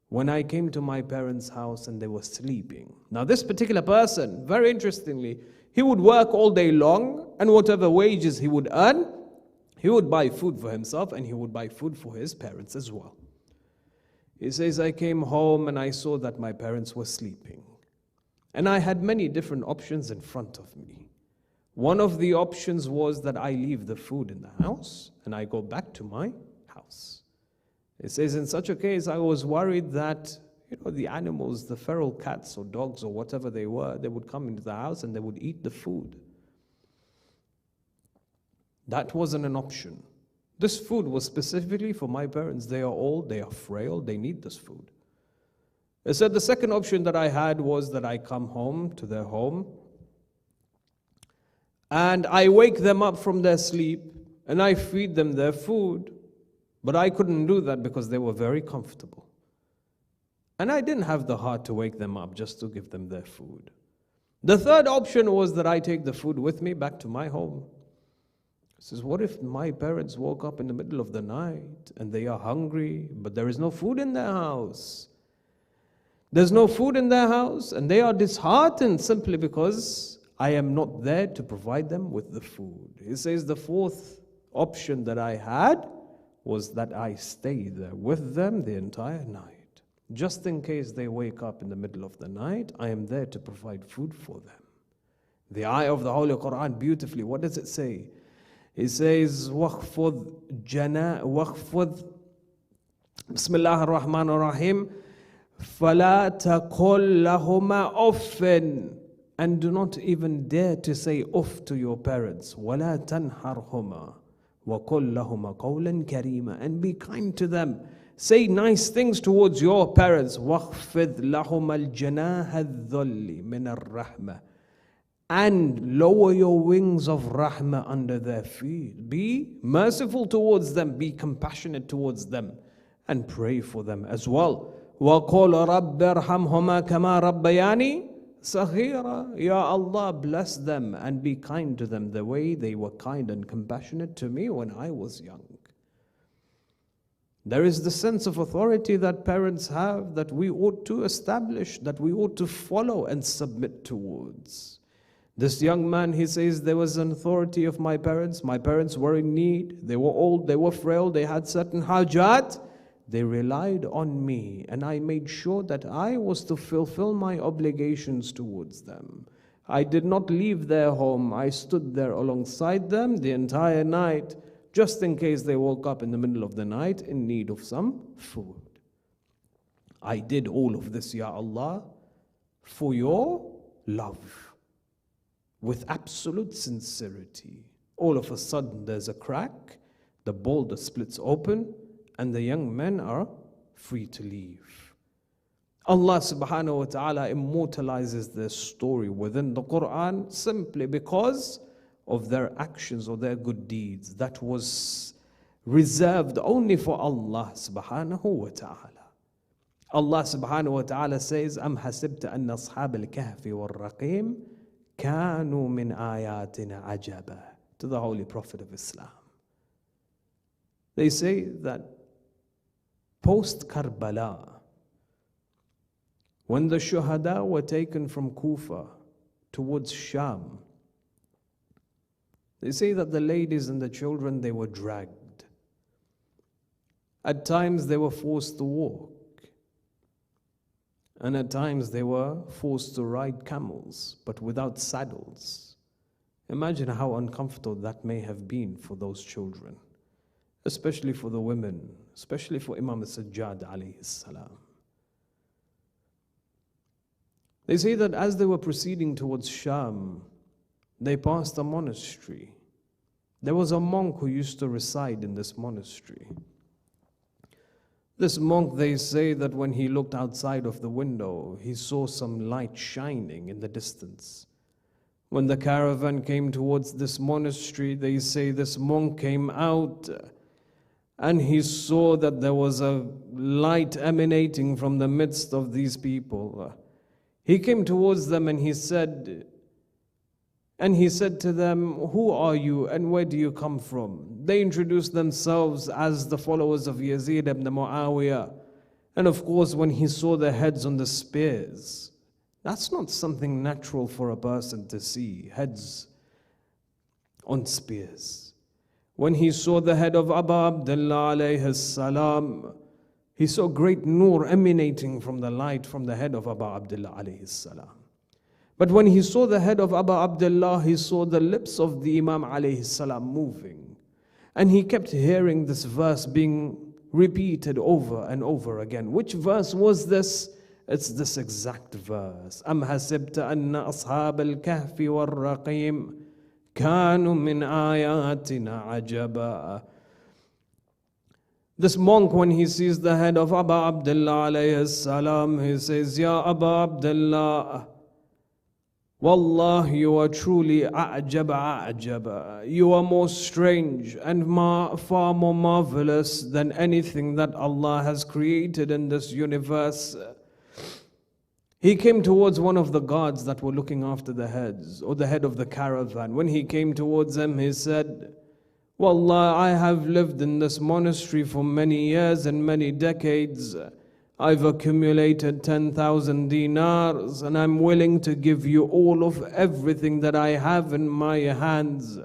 when I came to my parents' house and they were sleeping. Now this particular person, very interestingly, he would work all day long and whatever wages he would earn, he would buy food for himself and he would buy food for his parents as well. He says, I came home and I saw that my parents were sleeping. And I had many different options in front of me. One of the options was that I leave the food in the house and I go back to my house. It says in such a case, I was worried that the animals, the feral cats or dogs or whatever they were, they would come into the house and they would eat the food. That wasn't an option. This food was specifically for my parents. They are old, they are frail, they need this food. It said the second option that I had was that I come home to their home and I wake them up from their sleep and I feed them their food. But I couldn't do that because they were very comfortable. And I didn't have the heart to wake them up just to give them their food. The third option was that I take the food with me back to my home. He says, what if my parents woke up in the middle of the night and they are hungry, but there is no food in their house? There's no food in their house and they are disheartened simply because I am not there to provide them with the food. He says the fourth option that I had was that I stay there with them the entire night. Just in case they wake up in the middle of the night, I am there to provide food for them. The ayah of the Holy Quran, beautifully, what does it say? It says, وَخْفُضْ بسم الله الرحمن الرحيم فَلَا تَقُلْ لَهُمَا أُفٍّ. And do not even dare to say uff to your parents. وَلَا تَنْحَرْهُمَا وَقُلْ لَهُمَا قَوْلًا كَرِيمًا. And be kind to them. Say nice things towards your parents. وَخْفِضْ لَهُمَا الْجَنَاحَ الذُّلِّ مِنَ الرَّحْمَةِ. And lower your wings of rahmah under their feet. Be merciful towards them. Be compassionate towards them. And pray for them as well. وَقُلْ رَبِّ ارْحَمْهُمَا كَمَا رَبَّيَانِي صَغِيرًا. Ya Allah, bless them and be kind to them the way they were kind and compassionate to me when I was young. There is the sense of authority that parents have that we ought to establish, that we ought to follow and submit towards. This young man, he says, there was an authority of my parents. My parents were in need. They were old, they were frail, they had certain hajat. They relied on me, and I made sure that I was to fulfill my obligations towards them. I did not leave their home. I stood there alongside them the entire night, just in case they woke up in the middle of the night in need of some food. I did all of this, Ya Allah, for your love, with absolute sincerity. All of a sudden there's a crack, the boulder splits open, and the young men are free to leave. Allah subhanahu wa ta'ala immortalizes their story within the Quran simply because of their actions or their good deeds. That was reserved only for Allah subhanahu wa ta'ala. Allah subhanahu wa ta'ala says, أَمْ حَسِبْتَ أَنَّ أَصْحَابَ الْكَهْفِ وَالرَّقِيمِ كَانُوا مِنْ آيَاتِنَا عَجَبًا. To the Holy Prophet of Islam. They say that post Karbala, when the shuhada were taken from Kufa towards Sham, they say that the ladies and the children, they were dragged. At times they were forced to walk. And at times they were forced to ride camels, but without saddles. Imagine how uncomfortable that may have been for those children, especially for the women, especially for Imam Sajjad alayhi salam. They say that as they were proceeding towards Sham, they passed a monastery. There was a monk who used to reside in this monastery. This monk, they say that when he looked outside of the window, he saw some light shining in the distance. When the caravan came towards this monastery, they say this monk came out and he saw that there was a light emanating from the midst of these people. He came towards them and he said to them, "Who are you and where do you come from?" They introduced themselves as the followers of Yazid ibn Muawiyah. And of course, when he saw the heads on the spears, that's not something natural for a person to see, heads on spears. When he saw the head of Abu Abdullah alayhi salam, he saw great nur emanating from the light from the head of Abu Abdullah alayhi salam. But when he saw the head of Abu Abdullah, he saw the lips of the Imam alayhi salam moving. And he kept hearing this verse being repeated over and over again. Which verse was this? It's this exact verse. أَمْ حَسِبْتَ أَنَّ أَصْحَابَ الْكَهْفِ وَالرَّقِيمِ كَانُوا مِنْ آيَاتِنَا عَجَبًا. This monk, when he sees the head of Abu Abdullah alayhi salam, he says, "Ya Abu Abdullah, Wallah, you are truly a'jaba. You are more strange and far more marvelous than anything that Allah has created in this universe." He came towards one of the guards that were looking after the heads, or the head of the caravan. When he came towards them, he said, "Wallah, I have lived in this monastery for many years and many decades. I've accumulated 10,000 dinars and I'm willing to give you all of everything that I have in my hands.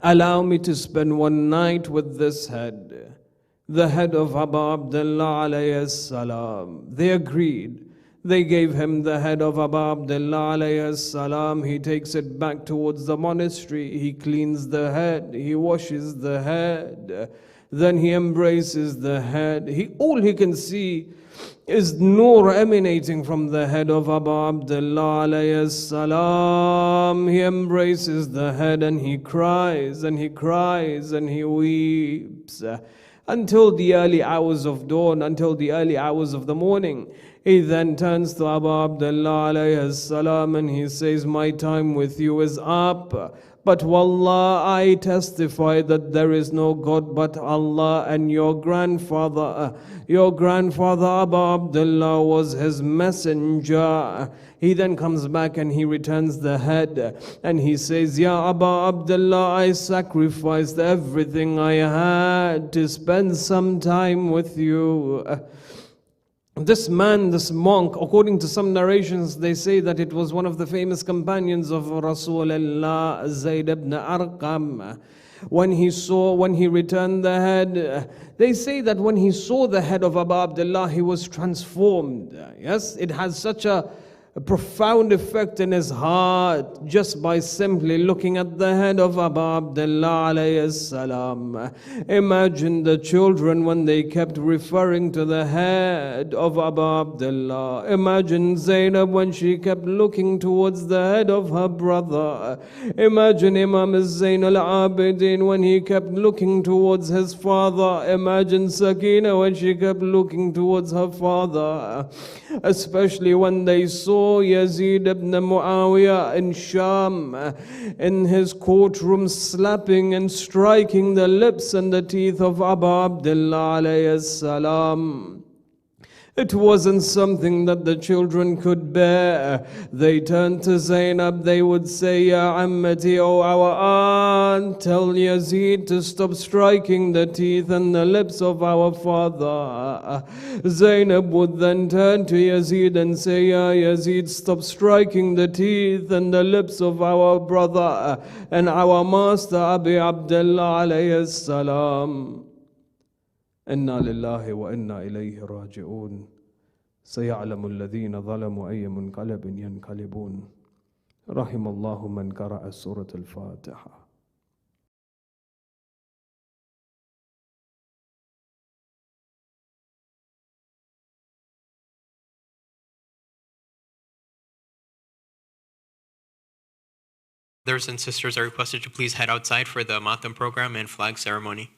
Allow me to spend one night with this head, the head of Abu Abdullah alayhi salam." They agreed. They gave him the head of Abu Abdullah alayhi salam. He takes it back towards the monastery. He cleans the head. He washes the head. Then he embraces the head. All he can see is nur emanating from the head of Abu Abdullah alayhi salam. He embraces the head and he cries and he cries and he weeps until the early hours of dawn, until the early hours of the morning. He then turns to Abu Abdullah alayhi salam and he says, "My time with you is up. But wallah, I testify that there is no God but Allah, and your grandfather Abu Abdullah was his messenger. He then comes back and he returns the head and he says, Ya Abu Abdullah, I sacrificed everything I had to spend some time with you. This man, this monk, according to some narrations, they say that it was one of the famous companions of Rasulullah, Zayd ibn Arqam. When he returned the head, they say that when he saw the head of Abu Abdullah, he was transformed. Yes, it has such a profound effect in his heart just by simply looking at the head of Abu Abdullah alayhi salam. Imagine the children when they kept referring to the head of Abu Abdullah. Imagine Zainab when she kept looking towards the head of her brother. Imagine Imam Zain al-Abidin when he kept looking towards his father. Imagine Sakina when she kept looking towards her father. Especially when they saw Yazid ibn Muawiyah in Sham in his courtroom slapping and striking the lips and the teeth of Abu Abdullah alayhi salam. It wasn't something that the children could bear. They turned to Zainab, they would say, Ya Ammati, O our aunt, tell Yazid to stop striking the teeth and the lips of our father. Zainab would then turn to Yazid and say, Ya Yazid, stop striking the teeth and the lips of our brother and our master Abi Abdullah alayhi salam. إنا لله وإنا إليه راجعون سيعلم الذين ظلموا أي منقلب ينقلبون رحم الله من قرأ سورة الفاتحة. Brothers and sisters are requested to please head outside for the Matam program and flag ceremony.